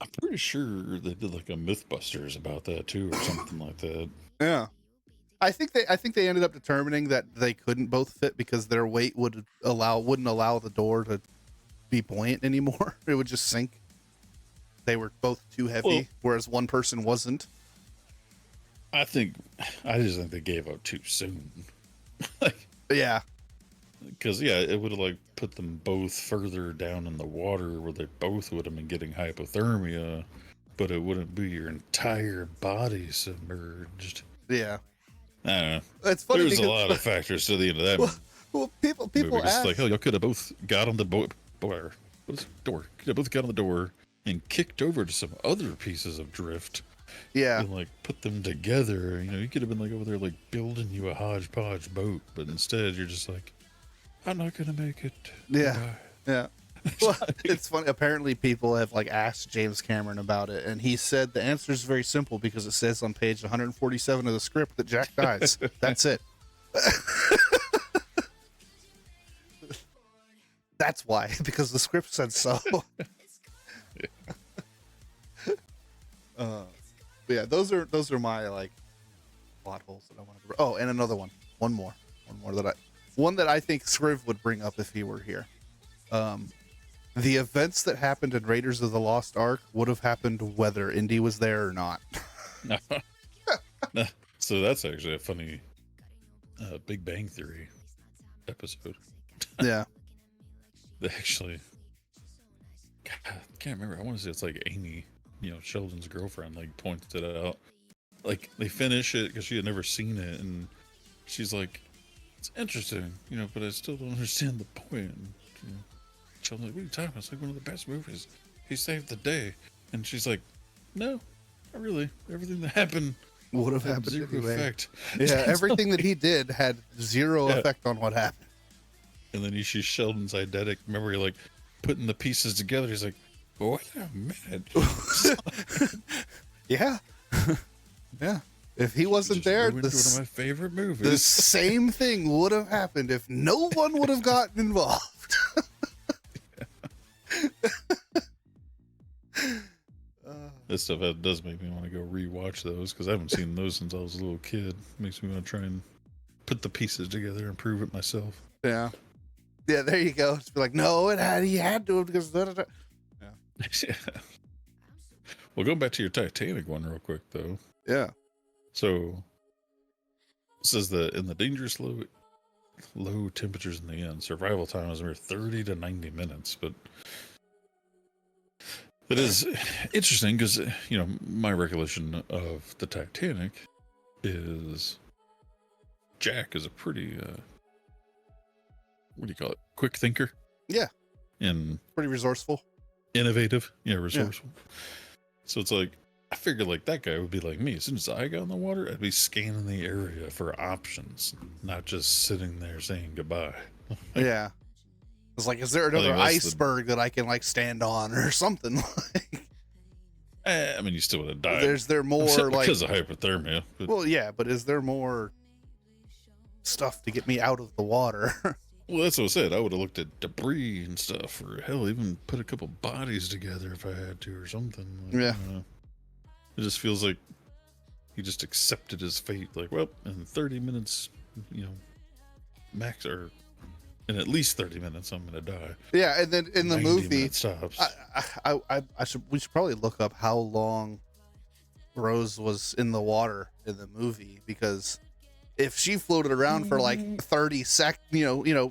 D: I'm pretty sure they did like a Mythbusters about that too, or something like that.
C: Yeah. I think they ended up determining that they couldn't both fit because their weight wouldn't allow the door to be buoyant anymore. It would just sink. They were both too heavy,
D: Well,
C: whereas one person wasn't.
D: I just think they gave up too soon. Like,
C: Yeah.
D: because it would have like put them both further down in the water where they both would have been getting hypothermia, but it wouldn't be your entire body submerged.
C: Yeah.
D: I don't know.
C: It's funny
D: There's
C: because
D: a lot of factors to the end of that.
C: well people
D: It's
C: ask,
D: like, hell, y'all could have both got on the door. Could have both got on the door and kicked over to some other pieces of drift.
C: yeah.
D: And like put them together. You could have been like over there like building you a hodgepodge boat, but instead you're just like, I'm not gonna make it.
C: Yeah.
D: Goodbye.
C: Yeah. Well, it's funny. Apparently, people have like asked James Cameron about it, and he said the answer is very simple because it says on page 147 of the script that Jack dies. That's it. That's why, because the script said so. Yeah, those are my like plot holes that I wanted to. Oh, and another one more that I think Scriv would bring up if he were here. The events that happened in Raiders of the Lost Ark would have happened whether Indy was there or not.
D: So that's actually a funny Big Bang Theory episode.
C: Yeah.
D: They actually, God, I can't remember. I want to say it's like Amy, Sheldon's girlfriend, like points it out. Like they finish it because she had never seen it, and she's like, "It's interesting, but I still don't understand the point." And, Sheldon's like, "What are you talking about? It's like one of the best movies. He saved the day." And she's like, "No, not really. Everything that happened
C: Would have
D: had
C: happened
D: zero
C: anyway.
D: effect."
C: Yeah, everything that he did had zero effect on what happened.
D: And then you see Sheldon's eidetic. Remember, you're like putting the pieces together. He's like, "Wait a minute."
C: Yeah. Yeah. If he wasn't there,
D: One of my favorite movies.
C: the same thing would have happened if no one would have gotten involved.
D: This stuff does make me want to go rewatch those because I haven't seen those since I was a little kid. Makes me want to try and put the pieces together and prove it myself.
C: Yeah. Yeah, there you go. Just be like, no, he had to because
D: Yeah. Well, go back to your Titanic one real quick though.
C: yeah.
D: So it says that in the dangerous low temperatures in the end, survival time is mere 30 to 90 minutes, but it is interesting because my recollection of the Titanic is Jack is a pretty what do you call it, quick thinker.
C: Yeah.
D: And
C: Pretty resourceful.
D: innovative, resourceful. So it's like I figured like that guy would be like me. As soon as I got in the water, I'd be scanning the area for options, not just sitting there saying goodbye.
C: Yeah. It's like, is there another
D: that's
C: iceberg that I can like stand on or something? Like,
D: I mean, you still would have died.
C: is there more like?
D: Because of hypothermia. But,
C: Well, yeah, but is there more stuff to get me out of the water?
D: well, that's what I said. I would have looked at debris and stuff, or hell, even put a couple bodies together if I had to, or something. Like,
C: Yeah.
D: It just feels like he just accepted his fate. Like, well, in 30 minutes, max, or in at least 30 minutes, I'm gonna die.
C: Yeah, and then in the
D: 90
C: movie,
D: minutes stops.
C: we should probably look up how long Rose was in the water in the movie, because if she floated around for like 30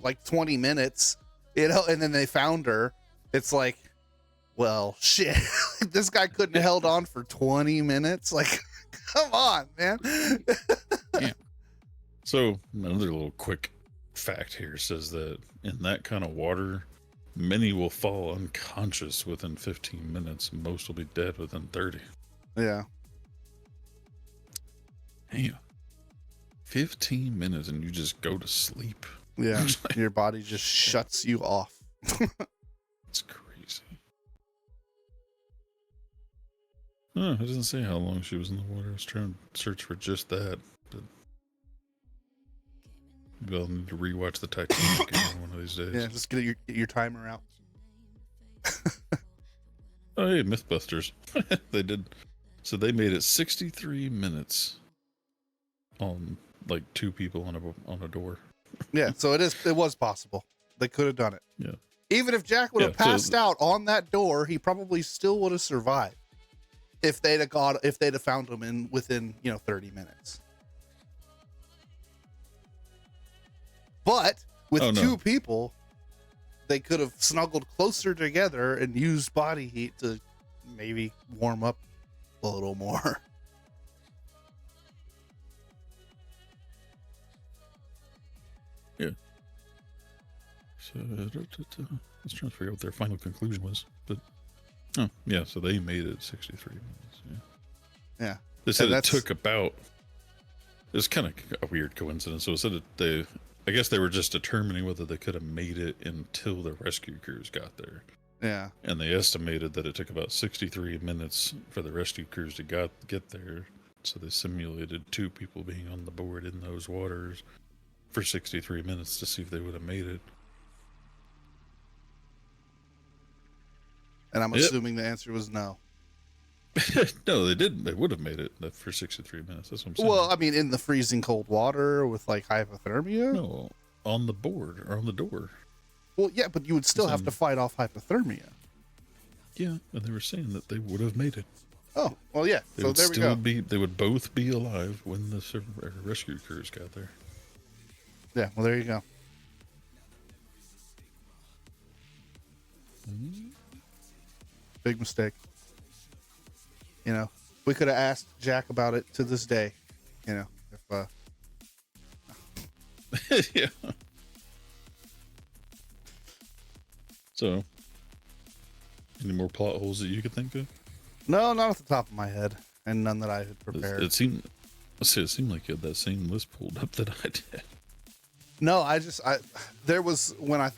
C: like 20 minutes, and then they found her, it's like, well, shit, this guy couldn't have held on for 20 minutes. Like, come on, man.
D: Yeah. So another little quick fact here says that in that kind of water, many will fall unconscious within 15 minutes. Most will be dead within 30.
C: Yeah.
D: Damn. 15 minutes and you just go to sleep.
C: Yeah. Your body just shuts you off.
D: It's crazy. Oh, it doesn't say how long she was in the water. I was trying to search for just that. But maybe I'll need to rewatch the Titanic again one of these days.
C: Yeah, just get your timer out.
D: Oh, hey, Mythbusters. They did. So they made it 63 minutes on like 2 people on a door.
C: Yeah, so it was possible. They could have done it.
D: Yeah.
C: Even if Jack would have
D: Yeah, so-
C: passed out on that door, he probably still would have survived. If they'd have found him within 30 minutes. But with
D: Oh, no.
C: 2 people, they could have snuggled closer together and used body heat to maybe warm up a little more.
D: Yeah. So I was trying to figure out what their final conclusion was, but oh yeah, so they made it 63 minutes. Yeah.
C: Yeah.
D: They said
C: And
D: it
C: that's-
D: took about. It's kind of a weird coincidence. So it said that I guess they were just determining whether they could have made it until the rescue crews got there,
C: Yeah.
D: and they estimated that it took about 63 minutes for the rescue crews to get there. So they simulated 2 people being on the board in those waters for 63 minutes to see if they would have made it.
C: And I'm
D: Yep.
C: assuming the answer was no.
D: No, they didn't. They would have made it for 63 minutes. That's what I'm saying.
C: Well, I mean, in the freezing cold water with like hypothermia.
D: no, on the board or on the door.
C: Well, yeah, but you would still have to fight off hypothermia.
D: Yeah, and they were saying that they would have made it.
C: Oh, well, yeah.
D: They
C: So
D: would
C: there we
D: still
C: go.
D: be. They would both be alive when the rescue crews got there.
C: Yeah, well, there you go. Big mistake. We could have asked Jack about it to this day. If
D: Yeah. So, any more plot holes that you could think of?
C: no, not off the top of my head, and none that I had prepared.
D: It seemed. It seemed like you had that same list pulled up that I did.
C: No, there was when the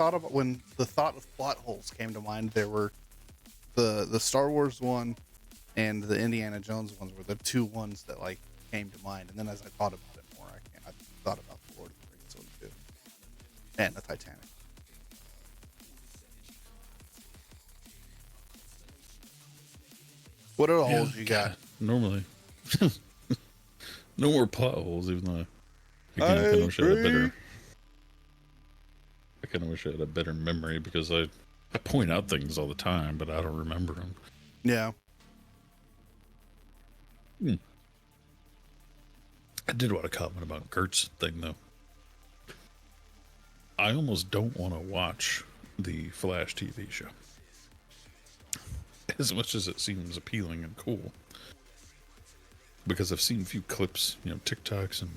C: thought of plot holes came to mind, there were the Star Wars one and the Indiana Jones ones were the 2 ones that like came to mind. And then as I thought about it more, I thought about the Lord of the Rings one too, and the Titanic. What other holes you got?
D: God, normally, no more plot holes. Even though I kind of wish I had a better. I kind of wish I had a better memory because I point out things all the time, but I don't remember them.
C: Yeah.
D: I did want to comment about Gert's thing though. I almost don't want to watch the Flash TV show. As much as it seems appealing and cool. Because I've seen a few clips, TikToks and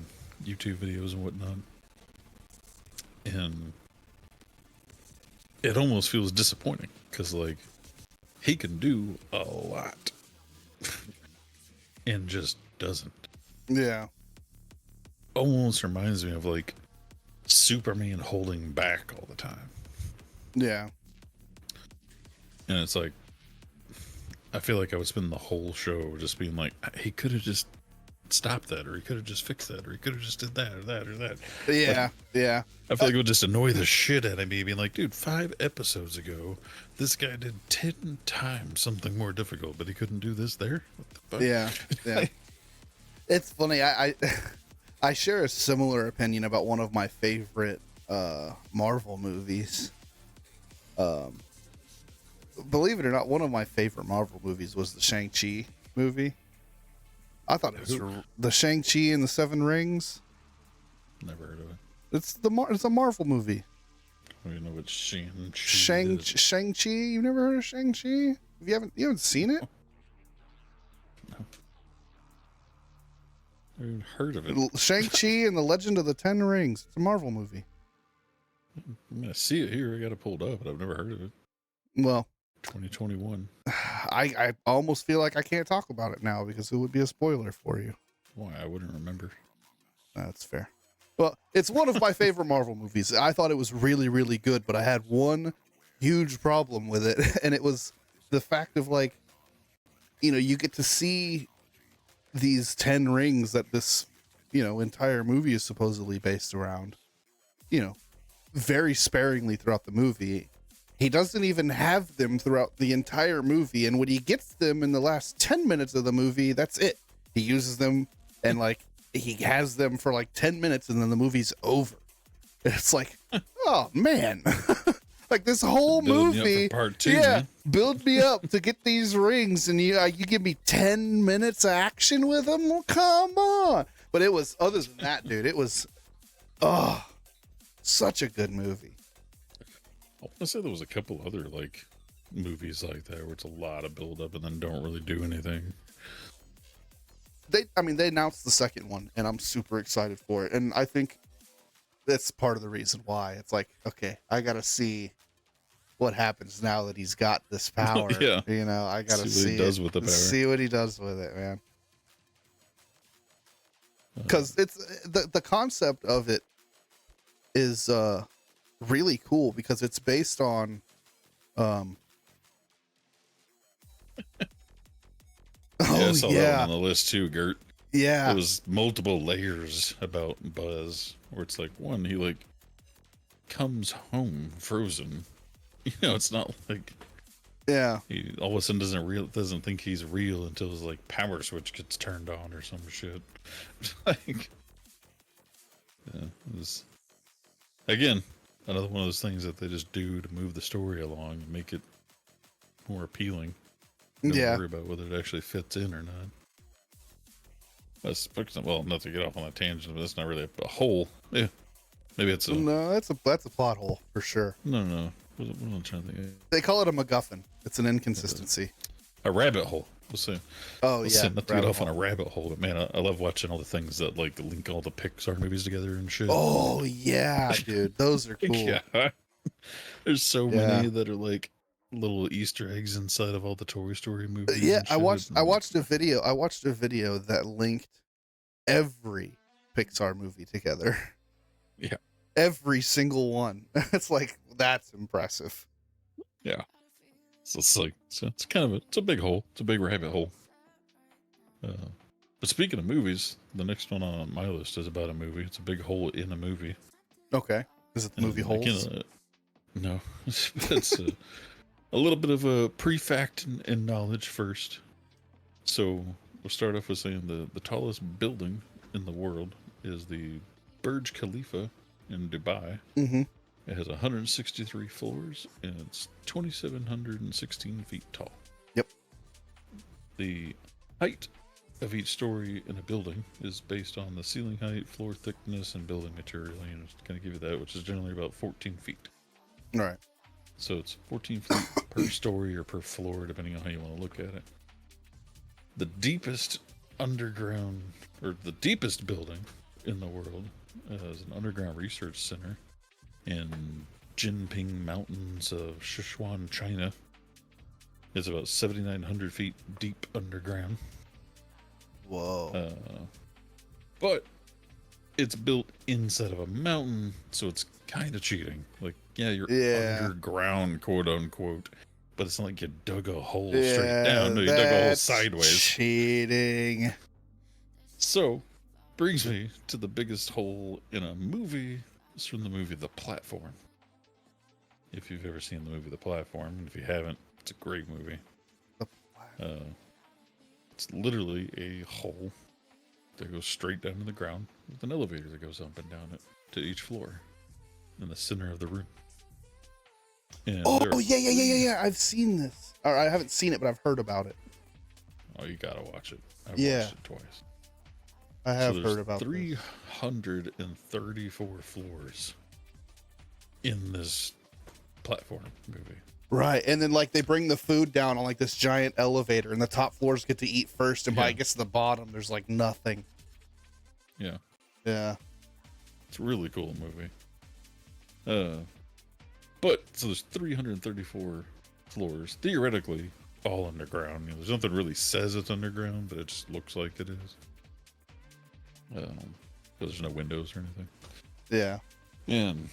D: YouTube videos and whatnot. And it almost feels disappointing. Because, he can do a lot. And just doesn't.
C: Yeah.
D: Almost reminds me of, Superman holding back all the time.
C: Yeah.
D: And it's like, I feel like I would spend the whole show just being like, he could have just stopped that, or he could have just fixed that, or he could have just did that, or that, or that.
C: Yeah. Yeah.
D: I feel like it would just annoy the shit out of me, being like, dude, 5 episodes ago, this guy did 10 times something more difficult, but he couldn't do this there? What the fuck?
C: Yeah. Yeah. It's funny. I share a similar opinion about one of my favorite Marvel movies. Believe it or not, one of my favorite Marvel movies was the Shang-Chi movie. I thought it was the Shang-Chi and the 7 Rings.
D: Never heard of it.
C: It's a Marvel movie.
D: I don't even know what Shang-Chi is.
C: Shang-Chi? You've never heard of Shang-Chi? You haven't seen it?
D: No. I haven't heard of it.
C: Shang-Chi and the Legend of the 10 Rings. It's a Marvel movie.
D: I'm going to see it here. I got it pulled up, but I've never heard of it.
C: Well,
D: 2021.
C: I almost feel like I can't talk about it now because it would be a spoiler for you.
D: Why? I wouldn't remember.
C: That's fair. Well, it's one of my favorite Marvel movies. I thought it was really, really good, but I had one huge problem with it. And it was the fact of like, you get to see these 10 rings that this, entire movie is supposedly based around, very sparingly throughout the movie. He doesn't even have them throughout the entire movie. And when he gets them in the last 10 minutes of the movie, that's it. He uses them and like he has them for like 10 minutes and then the movie's over. And it's like, oh man. Like this whole movie,
D: part two, man.
C: Build me up to get these rings, and you give me 10 minutes of action with them. Well, come on! But it was, other than that, dude, it was, such a good movie.
D: I want to say there was a couple other like movies like that where it's a lot of build up and then don't really do anything.
C: They announced the second one, and I'm super excited for it, and I think that's part of the reason why. It's like, okay, I gotta see what happens now that he's got this power.
D: Yeah.
C: I gotta see
D: what he does with the power.
C: See what he does with it, man. Because it's the concept of it is really cool because it's based on
D: I saw that one on the list too, Gert.
C: Yeah.
D: There was multiple layers about Buzz, where it's like, one, he like comes home frozen. It's not like he all of a sudden doesn't think he's real until his like power switch gets turned on or some shit. Like, it was again another one of those things that they just do to move the story along and make it more appealing. Don't worry about whether it actually fits in or not. That's, well, not to get off on that tangent, but that's not really a hole. Yeah, maybe it's a
C: that's a plot hole for sure.
D: No. What am I trying to think?
C: They call it a MacGuffin. It's an inconsistency.
D: A rabbit hole. Let's say.
C: Oh yeah.
D: Not to get off on a rabbit hole, but man, I love watching all the things that like link all the Pixar movies together and shit.
C: Oh yeah, dude, those are cool.
D: Yeah. There's so many that are like little Easter eggs inside of all the Toy Story movies.
C: Yeah, I watched a video that linked every Pixar movie together.
D: Yeah.
C: Every single one. It's like, that's impressive.
D: Yeah. So it's like, it's kind of it's a big hole. It's a big rabbit hole. But speaking of movies, the next one on my list is about a movie. It's a big hole in a movie.
C: Okay. Is it the movie Holes?
D: No. It's a little bit of a pre-fact and knowledge first. So we'll start off with saying the tallest building in the world is the Burj Khalifa in Dubai.
C: Mm-hmm.
D: It has 163 floors and it's 2,716 feet tall.
C: Yep.
D: The height of each story in a building is based on the ceiling height, floor thickness, and building material. Just kind of give you that, which is generally about 14 feet.
C: All right.
D: So it's 14 feet per story or per floor, depending on how you want to look at it. The deepest underground, or the deepest building in the world is an underground research center in Jinping Mountains of Sichuan, China. It's about 7,900 feet deep underground.
C: Whoa.
D: But it's built inside of a mountain, so it's kind of cheating. Like, yeah, you're underground, quote unquote, but it's not like you dug a hole straight down. No, you dug a hole sideways.
C: Cheating.
D: So, brings me to the biggest hole in a movie. It's from the movie The Platform. If you've ever seen the movie The Platform, and if you haven't, it's a great movie. It's literally a hole that goes straight down to the ground with an elevator that goes up and down it to each floor in the center of the room. And
C: yeah. I've seen this. Or I haven't seen it, but I've heard about it.
D: Oh, you gotta watch it. I've watched it twice.
C: I have heard about
D: 334 floors in this platform movie.
C: Right, and then like they bring the food down on like this giant elevator, and the top floors get to eat first, and by it gets to the bottom, there's like nothing.
D: Yeah. It's a really cool movie. But so there's 334 floors, theoretically all underground. There's nothing really says it's underground, but it just looks like it is. But there's no windows or anything.
C: Yeah.
D: And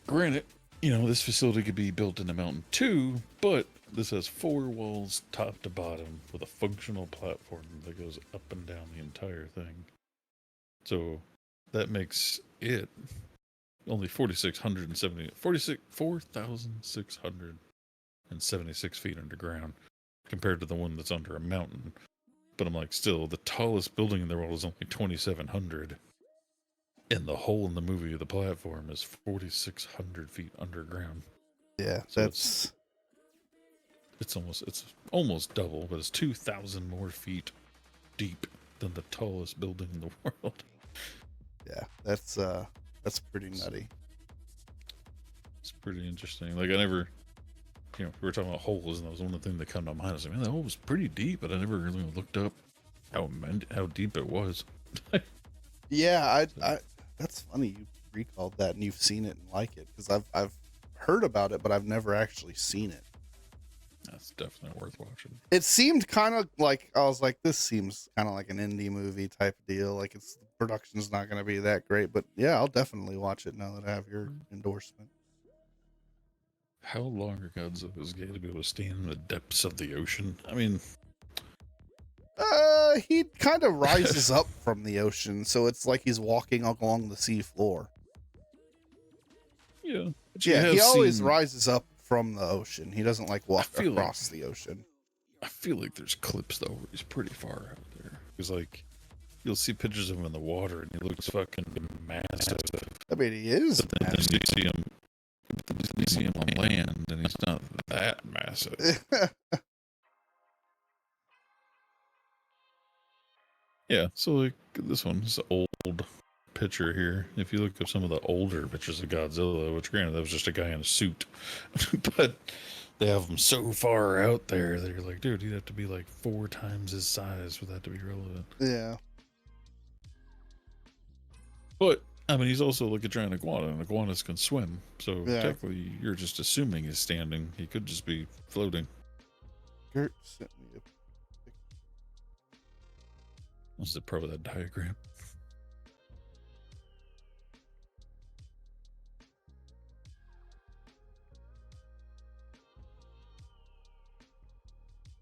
D: granted, this facility could be built in a mountain too, but this has 4 walls top to bottom with a functional platform that goes up and down the entire thing. So that makes it only 4,676 feet underground compared to the one that's under a mountain. But I'm like, still, the tallest building in the world is only 2,700. And the hole in the movie of the platform is 4,600 feet underground.
C: Yeah,
D: So
C: that's
D: it's almost double, but it's 2,000 more feet deep than the tallest building in the world.
C: yeah, that's pretty nutty.
D: It's pretty interesting. Like, I never, we were talking about holes, and that was one of the things that came to mind. I was like, man, that hole was pretty deep, but I never really looked up how deep it was.
C: Yeah, I that's funny you recalled that and you've seen it and like it, because I've heard about it, but I've never actually seen it.
D: That's definitely worth watching.
C: It seemed kind of like, I was like, this seems kind of like an indie movie type deal. Like, the production's not going to be that great, but yeah, I'll definitely watch it now that I have your endorsement.
D: How long are Godzilla's got to be able to stand in the depths of the ocean? I mean,
C: he kind of rises up from the ocean, so it's like he's walking along the sea floor.
D: yeah.
C: Yeah, he always rises up from the ocean. He doesn't like walk across the ocean.
D: I feel like there's clips though where he's pretty far out there. Because like, you'll see pictures of him in the water and he looks fucking massive.
C: I mean, he is.
D: But then you see him on land and he's not that massive. Yeah, so like this one is an old picture here. If you look up some of the older pictures of Godzilla, which granted that was just a guy in a suit, but they have him so far out there that you're like, dude, you'd have to be like 4 times his size for that to be relevant.
C: Yeah.
D: But I mean, he's also like a giant iguana, and iguanas can swim. So technically, you're just assuming he's standing. He could just be floating.
C: Gert sent me a
D: What's the pro of that diagram?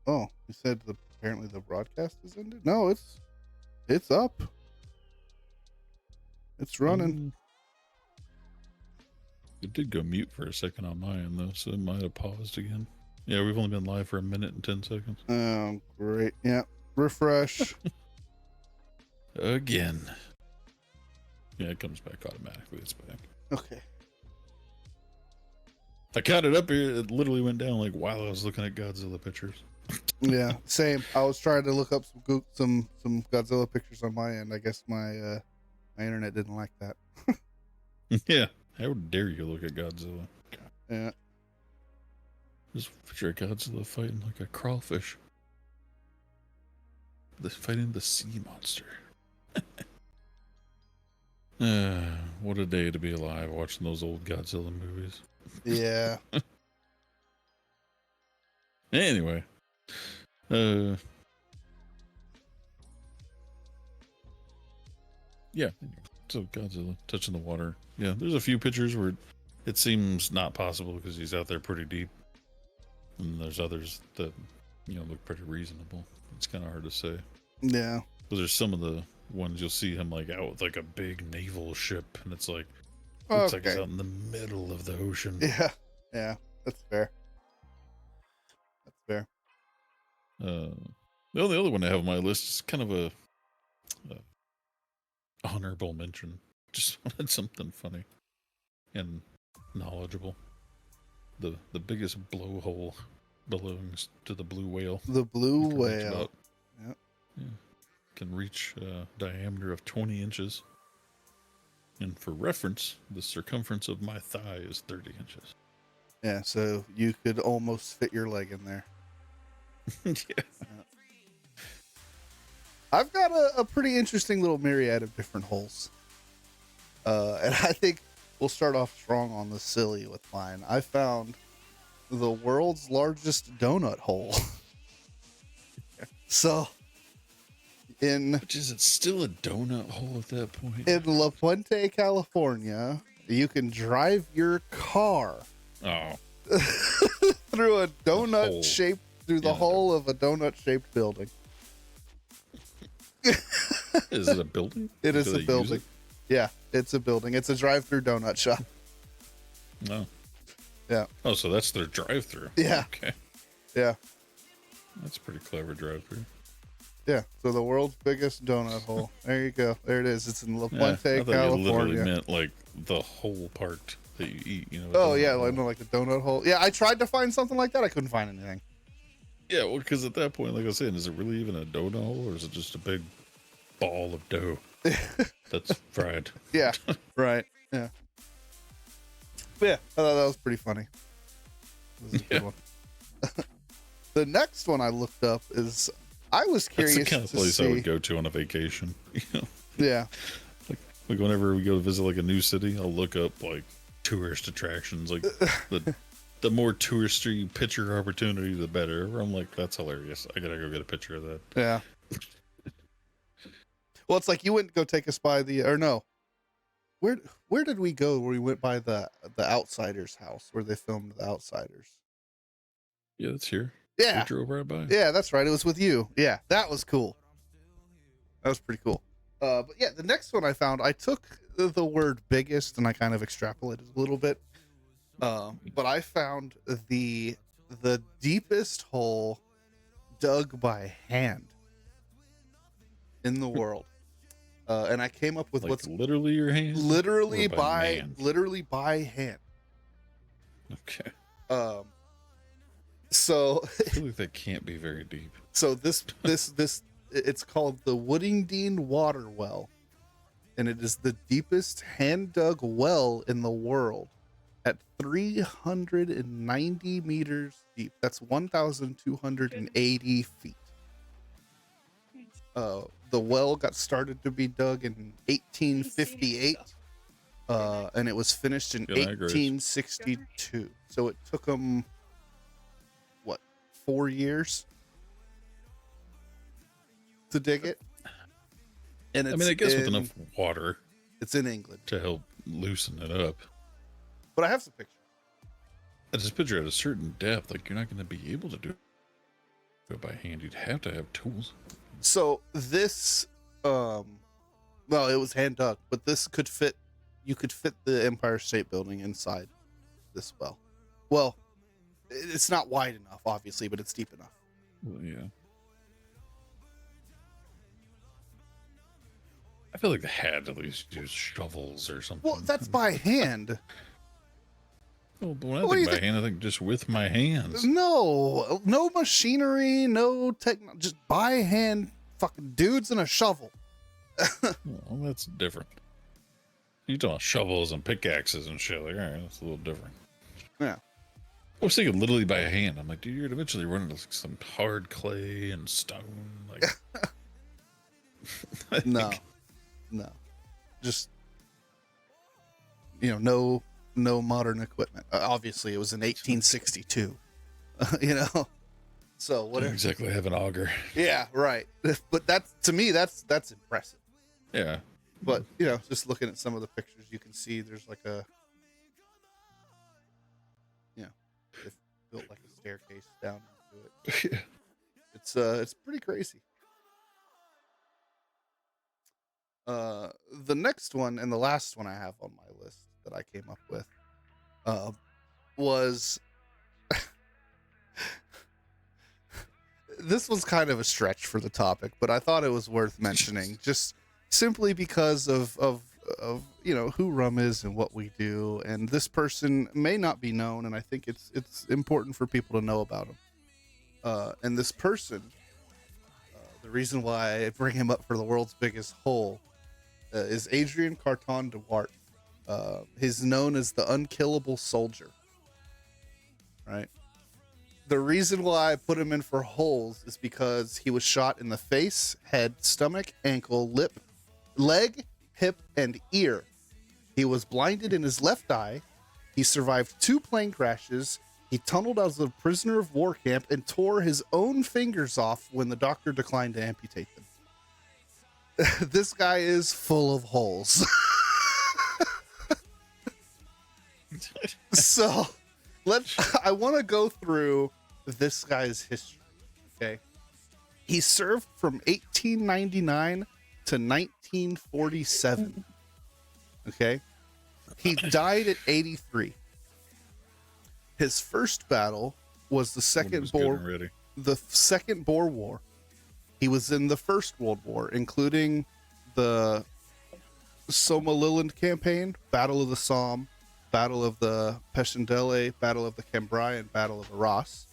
C: Oh, you said apparently the broadcast is ended? No, it's up. It's running.
D: It did go mute for a second on my end though, so it might have paused again. Yeah, we've only been live for 1 minute and 10 seconds.
C: Oh, great. Yeah. Refresh.
D: Again. Yeah, it comes back automatically. It's back.
C: Okay.
D: I counted up here. It literally went down like while I was looking at Godzilla pictures.
C: Yeah, same. I was trying to look up some Godzilla pictures on my end. I guess my internet didn't like that.
D: Yeah. How dare you look at Godzilla?
C: Yeah.
D: Just picture Godzilla fighting like a crawfish. Fighting the sea monster. What a day to be alive watching those old Godzilla movies.
C: Yeah.
D: Anyway. Yeah. So Godzilla touching the water. Yeah, there's a few pictures where it seems not possible because he's out there pretty deep. And there's others that, look pretty reasonable. It's kind of hard to say.
C: Yeah.
D: But there's some of the ones you'll see him like out with like a big naval ship, and it's like, looks like he's out in the middle of the ocean.
C: Yeah. Yeah. That's fair. That's fair.
D: The only other one I have on my list is kind of a honorable mention. Just wanted something funny and knowledgeable. The biggest blowhole belongs to the blue whale.
C: The blue whale.
D: Yep. Yeah. Can reach a diameter of 20 inches. And for reference, the circumference of my thigh is 30 inches.
C: Yeah, so you could almost fit your leg in there.
D: Yeah.
C: I've got a pretty interesting little myriad of different holes. And I think we'll start off strong on the silly with mine. I found the world's largest donut hole. So,
D: Which is it still a donut hole at that point?
C: in La Puente, California, You can drive your car
D: Oh,
C: through a
D: hole.
C: donut shaped through the
D: Yeah,
C: hole of a donut shaped building.
D: is it a building?
C: It
D: Do
C: is a
D: they use
C: building. Yeah, it's a building. It's a drive-through donut shop.
D: it? No.
C: Yeah.
D: Oh, so that's their drive-through.
C: Yeah.
D: Okay.
C: Yeah.
D: That's a pretty clever drive-through.
C: Yeah. So the world's biggest donut hole. There you go. There it is. It's in La
D: Yeah,
C: Puente,
D: I thought you literally
C: California.
D: meant like the whole part that you eat. You know.
C: Oh
D: donut
C: yeah,
D: hole.
C: like, no, like the donut hole. Yeah, I tried to find something like that. I couldn't find anything.
D: Yeah, well, because at that point, like I was saying, is it really even a donut hole, or is it just a big ball of dough that's fried?
C: Yeah. Right. Yeah. Yeah. I thought that was pretty funny. This is a good one. The next one I looked up is I was curious
D: That's the kind of
C: to
D: place
C: see.
D: I would go to on a vacation. You know,
C: Yeah.
D: like whenever we go to visit like a new city, I'll look up like tourist attractions. Like the more touristy picture opportunity, the better. I'm like, that's hilarious. I gotta go get a picture of that.
C: Yeah. Well, it's like you wouldn't go take us by the, or no. Where did we go where we went by the Outsiders house where they filmed The Outsiders?
D: Yeah, it's here.
C: Yeah.
D: We drove right by.
C: Yeah, that's right. It was with you. Yeah, that was cool. That was pretty cool. But yeah, the next one I found, I took the word biggest and I kind of extrapolated a little bit. But I found the deepest hole dug by hand in the world. And I came up with
D: Like
C: what's
D: literally your hands.
C: literally
D: Or man?
C: literally by hand.
D: Okay.
C: So
D: I feel like that can't be very deep.
C: so this it's called the Woodingdean Water Well, and it is the deepest hand dug well in the world at 390 meters deep. That's 1,280 feet. The well got started to be dug in 1858, and it was finished in
D: Good night, Grace.
C: 1862. So it took them, what, 4 years to dig it? And
D: I
C: it's
D: mean, I guess with
C: in-
D: enough water
C: It's in England,
D: to help loosen it up.
C: but I have some pictures.
D: I just picture at a certain depth, like you're not going to be able to do it by hand. You'd have to have tools.
C: So this, well, it was hand dug, but this could fit. You could fit the Empire State Building inside this well. Well, it's not wide enough, obviously, but it's deep enough.
D: Well, yeah. I feel like they had to at least use shovels or something.
C: Well, that's by hand.
D: Well, but when I
C: What do
D: think
C: you
D: by
C: think-
D: hand, I think just with my hands.
C: No machinery, no just by hand, fucking dudes and a shovel.
D: Well, that's different. You talking about shovels and pickaxes and shit. Like, all right, that's a little different.
C: Yeah.
D: I was thinking literally by hand. I'm like, dude, you're eventually running into some hard clay and stone. Like, I
C: No,
D: think-
C: no, just no modern equipment. Obviously, it was in 1862. So
D: I don't
C: whatever.
D: exactly have an auger.
C: Yeah, right. But that's, to me, that's impressive.
D: Yeah.
C: But just looking at some of the pictures, you can see there's like a, they built like a staircase down into it. It's pretty crazy. The next one and the last one I have on my list that I came up with was this was kind of a stretch for the topic, but I thought it was worth mentioning just simply because of who Rum is and what we do. And this person may not be known, and I think it's important for people to know about him. And this person, the reason why I bring him up for the world's biggest hole is Adrian Carton Duarte. He's known as the unkillable soldier, right? The reason why I put him in for holes is because he was shot in the face, head, stomach, ankle, lip, leg, hip, and ear. He was blinded in his left eye. He survived 2 plane crashes. He tunneled as a prisoner of war camp and tore his own fingers off when the doctor declined to amputate them. This guy is full of holes. So I want to go through this guy's history. Okay. He served from 1899 to 1947. Okay. He died at 83. His first battle was the Second Boer War. He was in the First World War, including the Somaliland campaign, Battle of the Somme, Battle of the Passchendaele, Battle of the Cambrai, and Battle of Arras.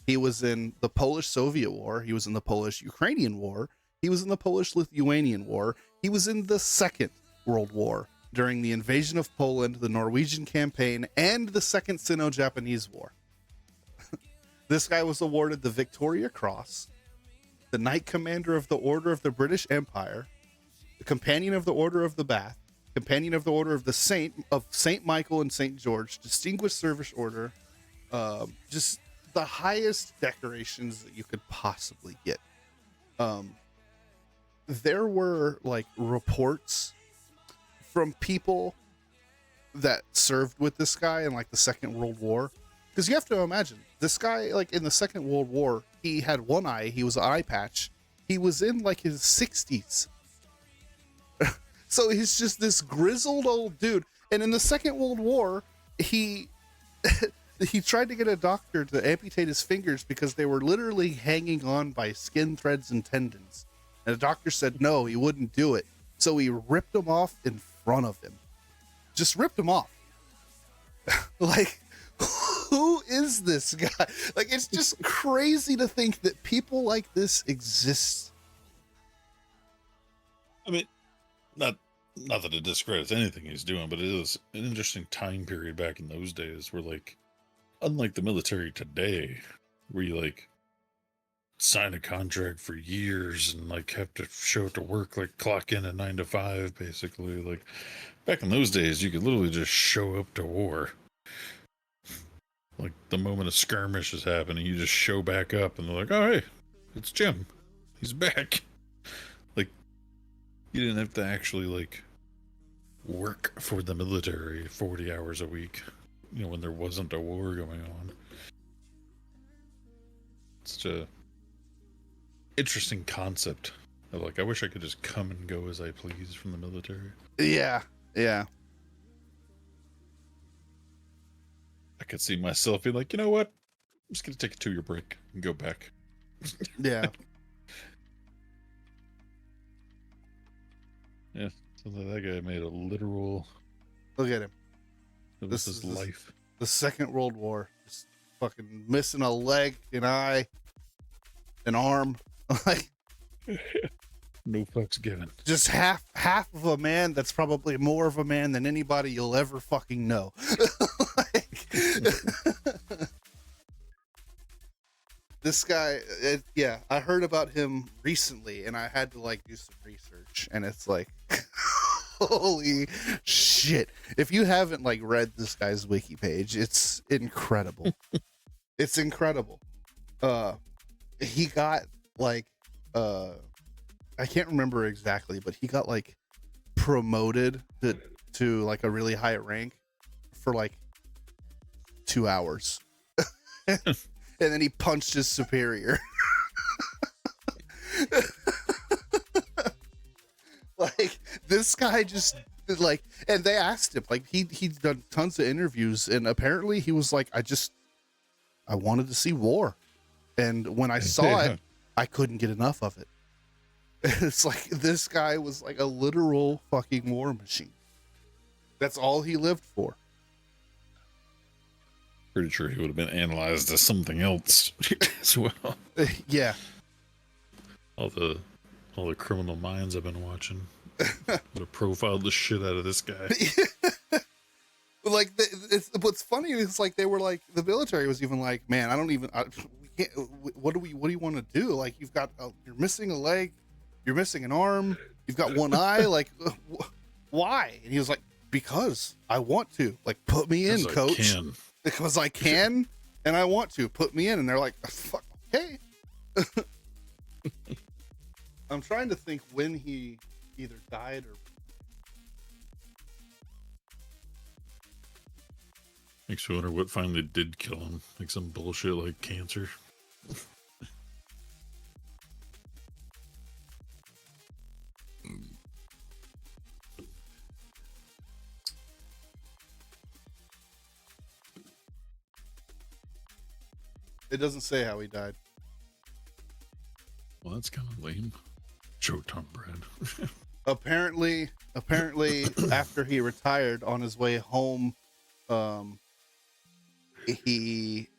C: He was in the Polish-Soviet War. He was in the Polish-Ukrainian War. He was in the Polish-Lithuanian War. He was in the Second World War during the invasion of Poland, the Norwegian campaign, and the Second Sino-Japanese War. This guy was awarded the Victoria Cross, the Knight Commander of the Order of the British Empire, the Companion of the Order of the Bath, Companion of the Order of the Saint Michael and Saint George, Distinguished Service Order, just the highest decorations that you could possibly get. There were like reports from people that served with this guy in like the Second World War, because you have to imagine this guy, like in the Second World War, he had one eye, he was an eye patch, he was in like his 60s. So he's just this grizzled old dude. And in the Second World War, he tried to get a doctor to amputate his fingers because they were literally hanging on by skin threads and tendons. And the doctor said no, he wouldn't do it. So he ripped them off in front of him. Just ripped them off. Like, who is this guy? Like, it's just crazy to think that people like this exist.
D: I mean, not that it discredits anything he's doing, but it is an interesting time period back in those days where, like, unlike the military today, where you like sign a contract for years and like have to show up to work, like clock in at 9 to 5, basically. Like back in those days, you could literally just show up to war. Like the moment a skirmish is happening, you just show back up and they're like, oh, hey, it's Jim. He's back. Like you didn't have to actually like work for the military 40 hours a week, you know, when there wasn't a war going on. It's a interesting concept of like, I wish I could just come and go as I please from the military.
C: Yeah.
D: I could see myself being like, you know what? I'm just going to take a 2-year break and go back.
C: Yeah.
D: Yeah. So that guy made a literal...
C: Look at him.
D: This is life.
C: The Second World War. Just fucking missing a leg, an eye, an arm. Like,
D: no fucks given.
C: just half of a man that's probably more of a man than anybody you'll ever fucking know. Like, this guy, yeah, I heard about him recently and I had to like do some research, and it's like, holy shit. If you haven't like read this guy's wiki page, it's incredible. It's incredible. He got like, I can't remember exactly, but he got like promoted to like a really high rank for like 2 hours. And then he punched his superior. Like, this guy just like, and they asked him, like, he'd done tons of interviews, and apparently he was like, I wanted to see war, and when I saw it, I couldn't get enough of it. It's like, this guy was like a literal fucking war machine. That's all he lived for.
D: Pretty sure he would have been analyzed as something else as well.
C: Yeah.
D: All the criminal minds I've been watching would have profiled the shit out of this guy.
C: Like, what's funny is like, they were like, the military was even like, man, we can't, what do you want to do? Like, you've got, you're missing a leg, you're missing an arm, you've got one eye, like, why? And he was like, because I want to, like, put me in, coach. Because I can, and I want to, put me in. And they're like, fuck, okay. I'm trying to think when he either died or...
D: Makes you wonder what finally did kill him. Like some bullshit like cancer.
C: It doesn't say how he died.
D: Well, that's kind of lame. Showtime bread.
C: Apparently, after he retired, on his way home, he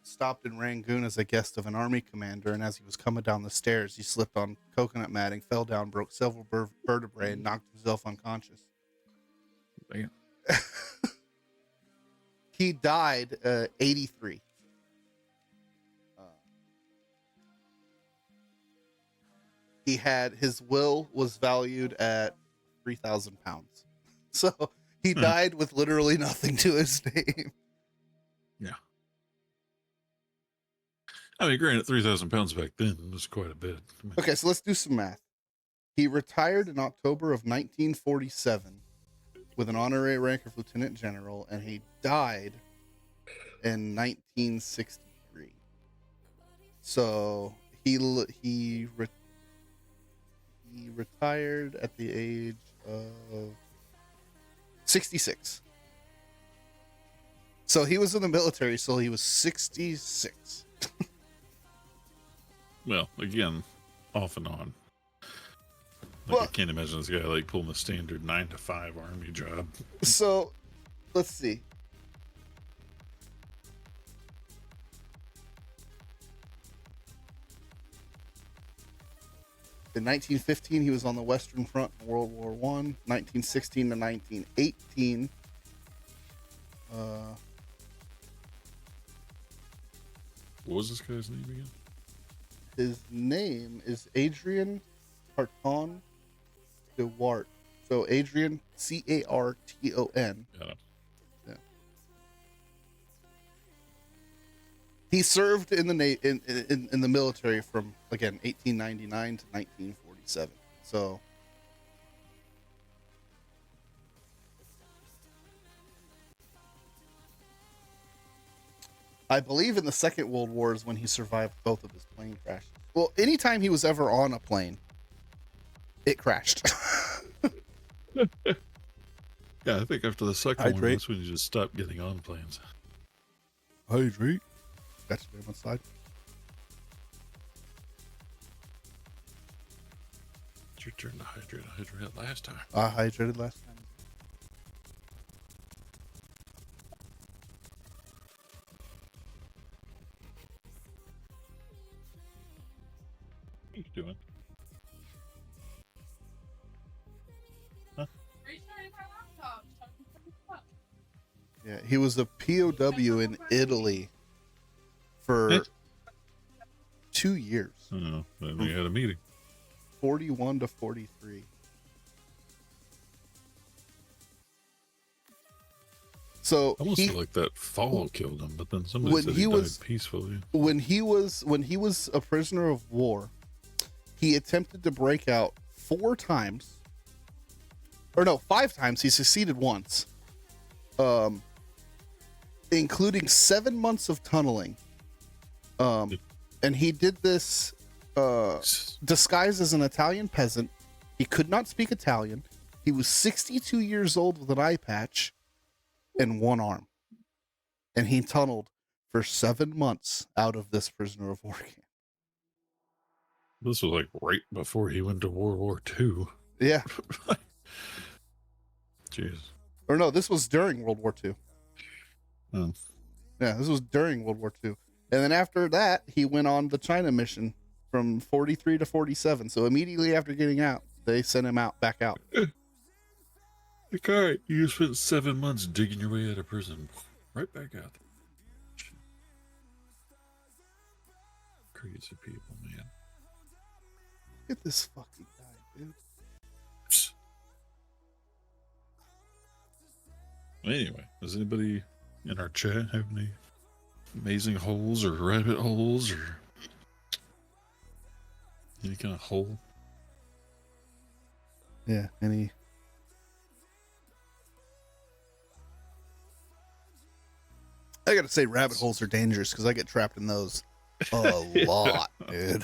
C: stopped in Rangoon as a guest of an army commander, and as he was coming down the stairs, he slipped on coconut matting, fell down, broke several vertebrae, and knocked himself unconscious.
D: Damn.
C: He died 83. He had, his will was valued at 3,000 pounds. So he died with literally nothing to his name.
D: Yeah. I mean, granted, 3,000 pounds back then was quite a bit. I mean,
C: Okay, so let's do some math. He retired in October of 1947 with an honorary rank of lieutenant general, and he died in 1963. So he retired at the age of 66. So he was in the military, so he was 66.
D: well, again, off and on. Like,
C: Well,
D: I can't imagine this guy like pulling the standard 9-to-5 army job.
C: So let's see. In 1915, he was on the Western Front in World War I. 1916 to 1918.
D: What was this guy's name again?
C: His name is Adrian Carton DeWart. So Adrian, Carton.
D: Got him.
C: Yeah. He served in the in the military from, again, 1899 to 1947. So I believe in the Second World War is when he survived both of his plane crashes. Well, anytime he was ever on a plane, it crashed.
D: Yeah, I think after the second one,
C: Hydrate.
D: that's when you just stopped getting on planes.
C: Hydrate. That's the one side.
D: It's your turn to hydrate. I hydrated last time.
C: I hydrated last time.
D: What are you doing?
C: Yeah, he was a POW in Italy for 2 years.
D: Oh, then we had a meeting.
C: 41 to 43. So
D: Almost
C: he,
D: feel like that fall killed him, but then somebody
C: when
D: said
C: he
D: he
C: was-
D: died peacefully.
C: when he was a prisoner of war, he attempted to break out 4 times. Or no, 5 times. He succeeded once. Including 7 months of tunneling. And he did this disguised as an Italian peasant. He could not speak Italian. He was 62 years old with an eye patch and 1 arm. And he tunneled for 7 months out of this prisoner of war camp.
D: This was like right before he went to World War II.
C: Yeah.
D: Jeez.
C: Or no, this was during World War II.
D: Oh.
C: Yeah, this was during World War II. And then after that, he went on the China mission from 43 to 47. So immediately after getting out, they sent him back out.
D: Like, all right, you spent 7 months digging your way out of prison. Right back out. Crazy people, man.
C: Look at this fucking guy, dude.
D: Anyway, does anybody in our chat have any amazing holes or rabbit holes or any kind of hole?
C: Yeah, I gotta say, rabbit holes are dangerous because I get trapped in those a lot, dude.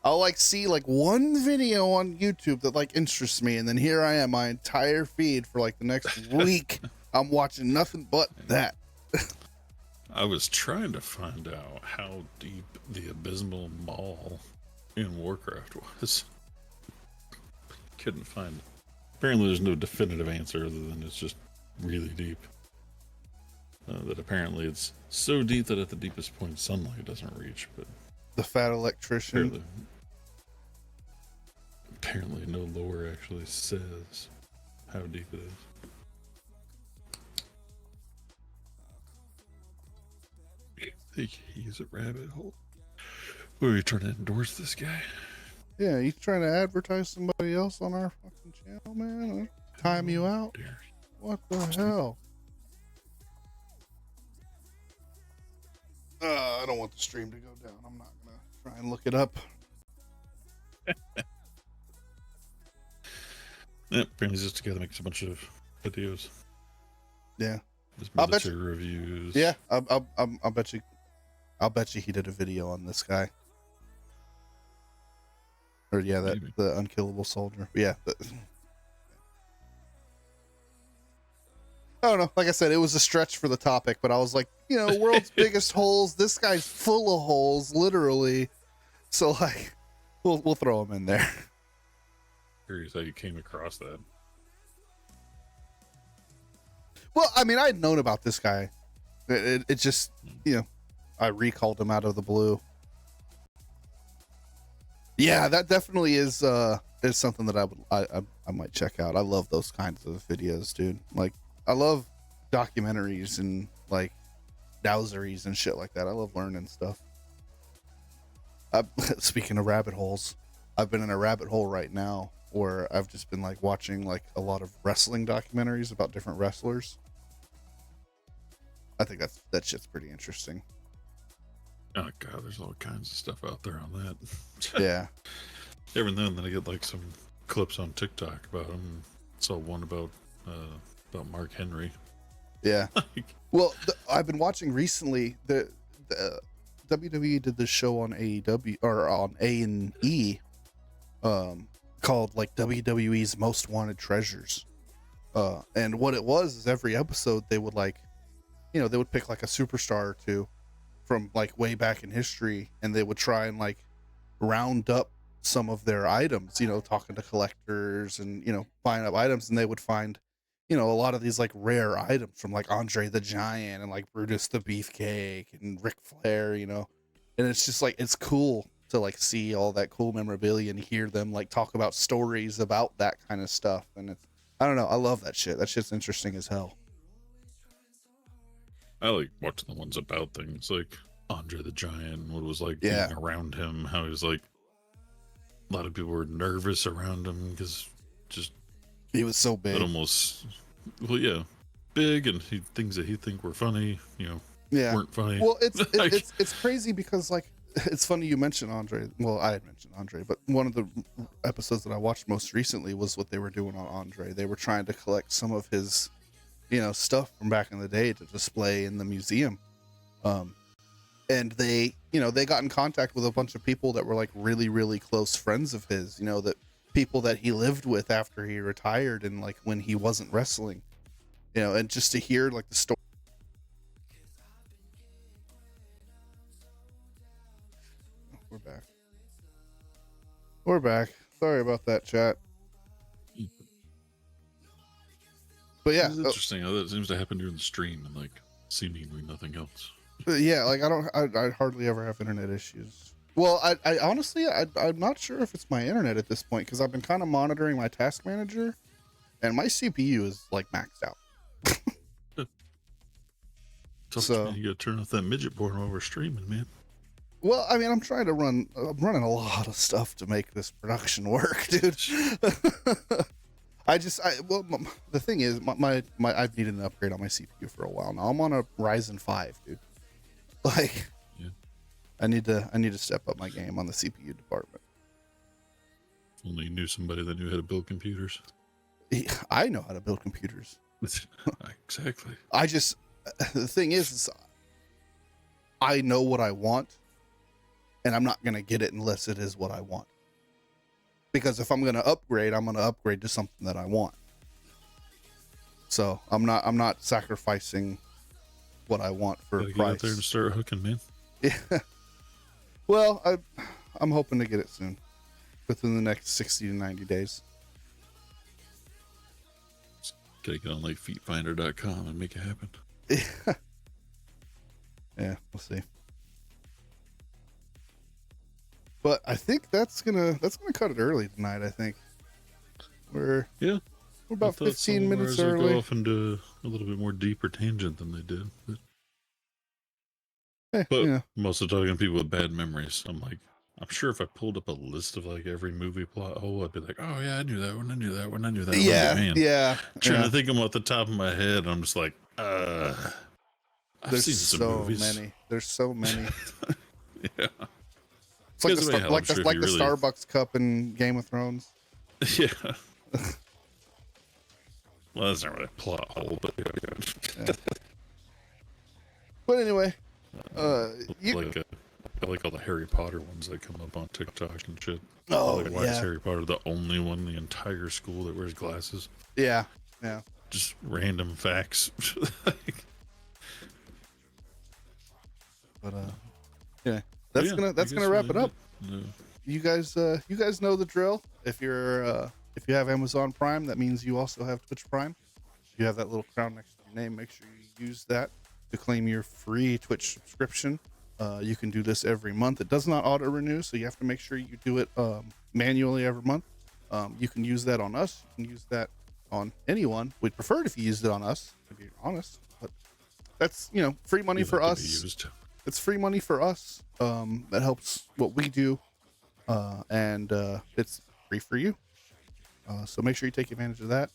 C: I'll like see like one video on YouTube that like interests me, and then here I am, my entire feed for like the next week. I'm watching nothing but that.
D: I was trying to find out how deep the abysmal maul in Warcraft was. Couldn't find it. Apparently there's no definitive answer other than it's just really deep. That apparently it's so deep that at the deepest point sunlight doesn't reach, but
C: The fat electrician.
D: Apparently no lore actually says how deep it is. I think he's a rabbit hole. What, are you trying to endorse this guy?
C: Yeah, you trying to advertise somebody else on our fucking channel, man? Time you out?
D: Dare
C: What the hell? I don't want the stream to go down. I'm not gonna try and look it up.
D: Yeah, apparently he's just together makes a bunch of videos.
C: Yeah,
D: His
C: I'll bet
D: military reviews.
C: yeah. I'll bet you. I'll bet you he did a video on this guy. Or yeah, that
D: Maybe.
C: the unkillable soldier. Yeah. I don't know. Like I said, it was a stretch for the topic, but I was like, you know, world's biggest holes. This guy's full of holes, literally. So like, we'll throw him in there.
D: Curious how you came across that.
C: Well, I mean, I had known about this guy. It just, you know, I recalled him out of the blue. Yeah, that definitely is something that I might check out. I love those kinds of videos, dude. Like, I love documentaries and like dowseries and shit like that. I love learning stuff. Speaking of rabbit holes, I've been in a rabbit hole right now where I've just been like watching like a lot of wrestling documentaries about different wrestlers. I think that shit's pretty interesting.
D: Oh god, there's all kinds of stuff out there on that.
C: Yeah.
D: Every now and then I get like some clips on TikTok about him. Saw one about Mark Henry.
C: Yeah. Well, I've been watching recently the WWE did this show on AEW or on A&E called like WWE's Most Wanted Treasures. And what it was is every episode they would like, you know, they would pick like a superstar or two from like way back in history, and they would try and like round up some of their items, you know, talking to collectors and, you know, buying up items, and they would find, you know, a lot of these like rare items from like Andre the Giant and like Brutus the Beefcake and Ric Flair, you know. And it's just like, it's cool to like see all that cool memorabilia and hear them like talk about stories about that kind of stuff. And it's, I don't know, I love that shit. That shit's interesting as hell.
D: I like watching the ones about things like Andre the Giant, what it was like
C: Yeah.
D: being around him, how he was like, a lot of people were nervous around him because just
C: He was so
D: it
C: big.
D: almost, well, yeah, big, and things that he think were funny, you know,
C: Yeah.
D: weren't funny.
C: Well, it's
D: Like-
C: it's crazy because like it's funny you mentioned Andre. Well, I had mentioned Andre, but one of the episodes that I watched most recently was what they were doing on Andre. They were trying to collect some of his, you know, stuff from back in the day to display in the museum. And they, you know, they got in contact with a bunch of people that were like really, really close friends of his, you know, that people that he lived with after he retired and like when he wasn't wrestling, you know, and just to hear like the story. We're back. We're back. Sorry about that, chat. But yeah,
D: It's interesting how that seems to happen during the stream and like seemingly nothing else.
C: yeah, like I hardly ever have internet issues. Well, I honestly, I'm not sure if it's my internet at this point because I've been kind of monitoring my task manager, and my CPU is like maxed out. So-
D: You gotta turn off that midget porn while we're streaming, man.
C: Well, I mean, I'm running a lot of stuff to make this production work, dude. The thing is, my I've needed an upgrade on my CPU for a while now. I'm on a Ryzen 5, dude. Like,
D: Yeah.
C: I need to step up my game on the CPU department.
D: Only you knew somebody that knew how to build computers.
C: I know how to build computers.
D: Exactly.
C: I just, the thing is I know what I want, and I'm not going to get it unless it is what I want. Because if I'm going to upgrade, I'm going to upgrade to something that I want. So I'm not sacrificing what I want for a
D: Gotta
C: price.
D: get out there and start hooking, man.
C: Yeah. Well, I'm hoping to get it soon, within the next 60 to 90 days.
D: Just gotta get on like feetfinder.com and make it happen.
C: Yeah, we'll see. But I think that's gonna cut it early tonight. I think we're about 15 minutes early.
D: Go off into a little bit more deeper tangent than they did, but
C: Yeah.
D: most of the talking to people with bad memories. I'm like, I'm sure if I pulled up a list of like every movie plot hole, I'd be like, oh yeah, I knew that one, I knew that one, I knew that one.
C: Yeah,
D: Man,
C: yeah.
D: Trying to think of them off the top of my head, I'm just like, I've
C: There's
D: seen some
C: so
D: movies.
C: many. There's so many.
D: Yeah.
C: It's like
D: Doesn't really help,
C: the
D: sure, if you really-
C: Starbucks cup in Game of Thrones.
D: Yeah. Well, that's not really a plot hole, but
C: Yeah. But anyway,
D: I like all the Harry Potter ones that come up on TikTok and shit.
C: Oh,
D: like, why is
C: yeah.
D: Harry Potter the only one in the entire school that wears glasses?
C: yeah.
D: Just random facts.
C: But yeah, that's gonna wrap it up.
D: No.
C: You guys know the drill. If you have Amazon Prime, that means you also have Twitch Prime. You have that little crown next to your name. Make sure you use that to claim your free Twitch subscription. You can do this every month. It does not auto renew, so you have to make sure you do it manually every month. You can use that on us. You can use that on anyone. We'd prefer it if you used it on us, to be honest. But that's free money for us. It's free money for us. That helps what we do, and it's free for you. So make sure you take advantage of that.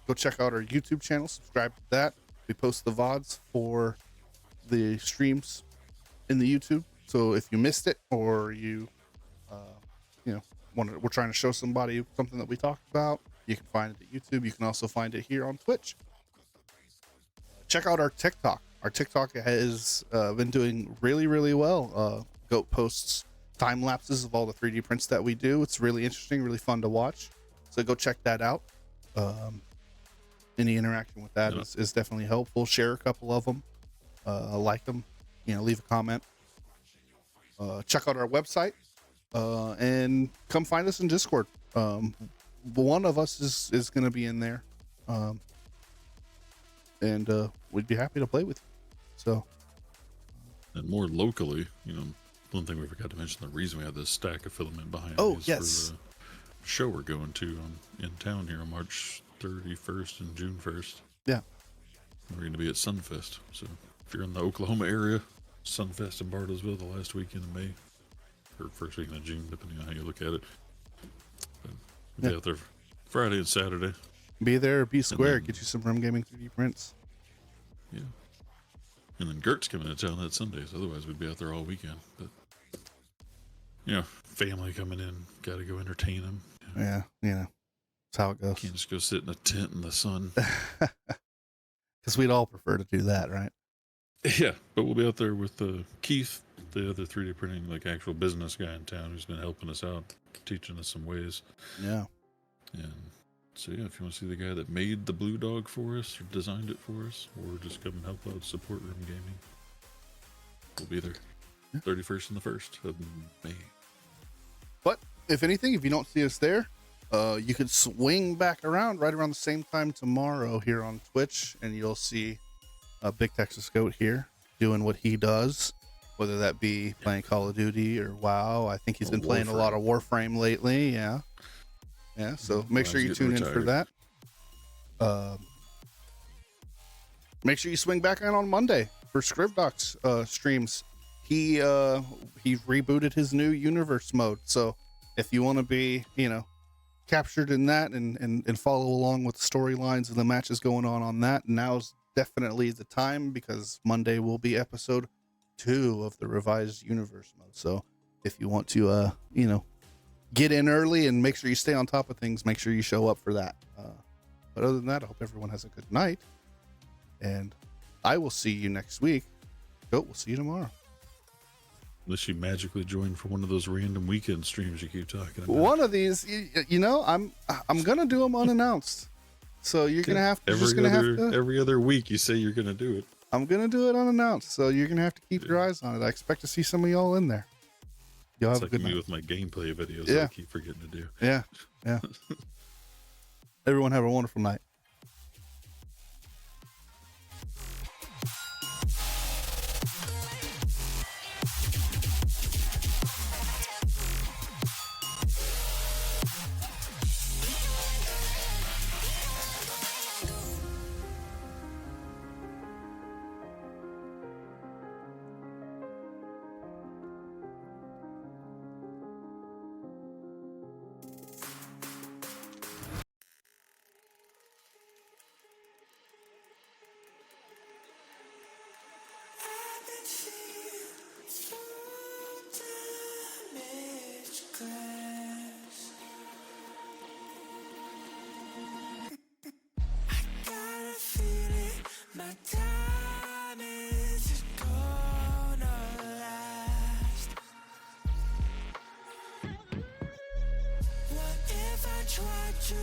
C: Go check out our YouTube channel. Subscribe to that. We post the VODs for the streams in the YouTube. So if you missed it or we're trying to show somebody something that we talked about, you can find it at YouTube. You can also find it here on Twitch. Check out our TikTok. Our TikTok has been doing really, really well. Goat posts time lapses of all the 3D prints that we do. It's really interesting, really fun to watch. So go check that out. Any interaction with that is definitely helpful. Share a couple of them. Like them. Leave a comment. Check out our website. And come find us in Discord. One of us is going to be in there. And we'd be happy to play with you. So,
D: and more locally, one thing we forgot to mention, the reason we have this stack of filament behind
C: Oh,
D: me is
C: yes.
D: for the show we're going to in town here on March 31st and June 1st.
C: Yeah.
D: We're going to be at Sunfest. So if you're in the Oklahoma area, Sunfest in Bartlesville the last weekend of May, or first weekend of June, depending on how you look at it. But we'll be out there Friday and Saturday.
C: Be there or be square.
D: then-
C: Get you some RUM-Gaming 3D prints.
D: Yeah. And then Gert's coming to town that Sunday, so otherwise we'd be out there all weekend. But, family coming in, got to go entertain them.
C: Yeah, that's how it goes.
D: Can't just go sit in a tent in the sun.
C: Because we'd all prefer to do that, right?
D: Yeah, but we'll be out there with Keith, the other 3D printing, actual business guy in town who's been helping us out, teaching us some ways.
C: Yeah.
D: And so, if you want to see the guy that made the blue dog for us or designed it for us, or just come and help out, support RUM-Gaming, we'll be there. 31st and the 1st of May.
C: But if anything, if you don't see us there, you could swing back around right around the same time tomorrow here on Twitch, and you'll see Big Texas Goat here doing what he does, whether that be playing Call of Duty or WoW. I think he's been playing a lot of Warframe lately. Yeah. So make sure you tune in for that. Make sure you swing back on Monday for Scribdocs streams. He rebooted his new universe mode. So if you want to be, captured in that and follow along with the storylines and the matches going on that, now's definitely the time, because Monday will be episode 2 of the revised universe mode. So if you want to, get in early and make sure you stay on top of things, make sure you show up for that. But other than that, I hope everyone has a good night, and I will see you next week. Goat, we'll see you tomorrow.
D: Unless you magically join for one of those random weekend streams you keep talking about.
C: One of these, you know, I'm gonna do them unannounced. So you're gonna have to
D: every other week you say you're gonna do it.
C: I'm gonna do it unannounced. So you're gonna have to keep your eyes on it. I expect to see some of y'all in there. Y'all
D: It's
C: have
D: like
C: a good
D: me
C: night.
D: with my gameplay videos.
C: Yeah.
D: I keep forgetting to do.
C: Yeah. Everyone have a wonderful night.
A: I've been seeing through damaged glass. I got a feeling my time is gonna last. What if I tried to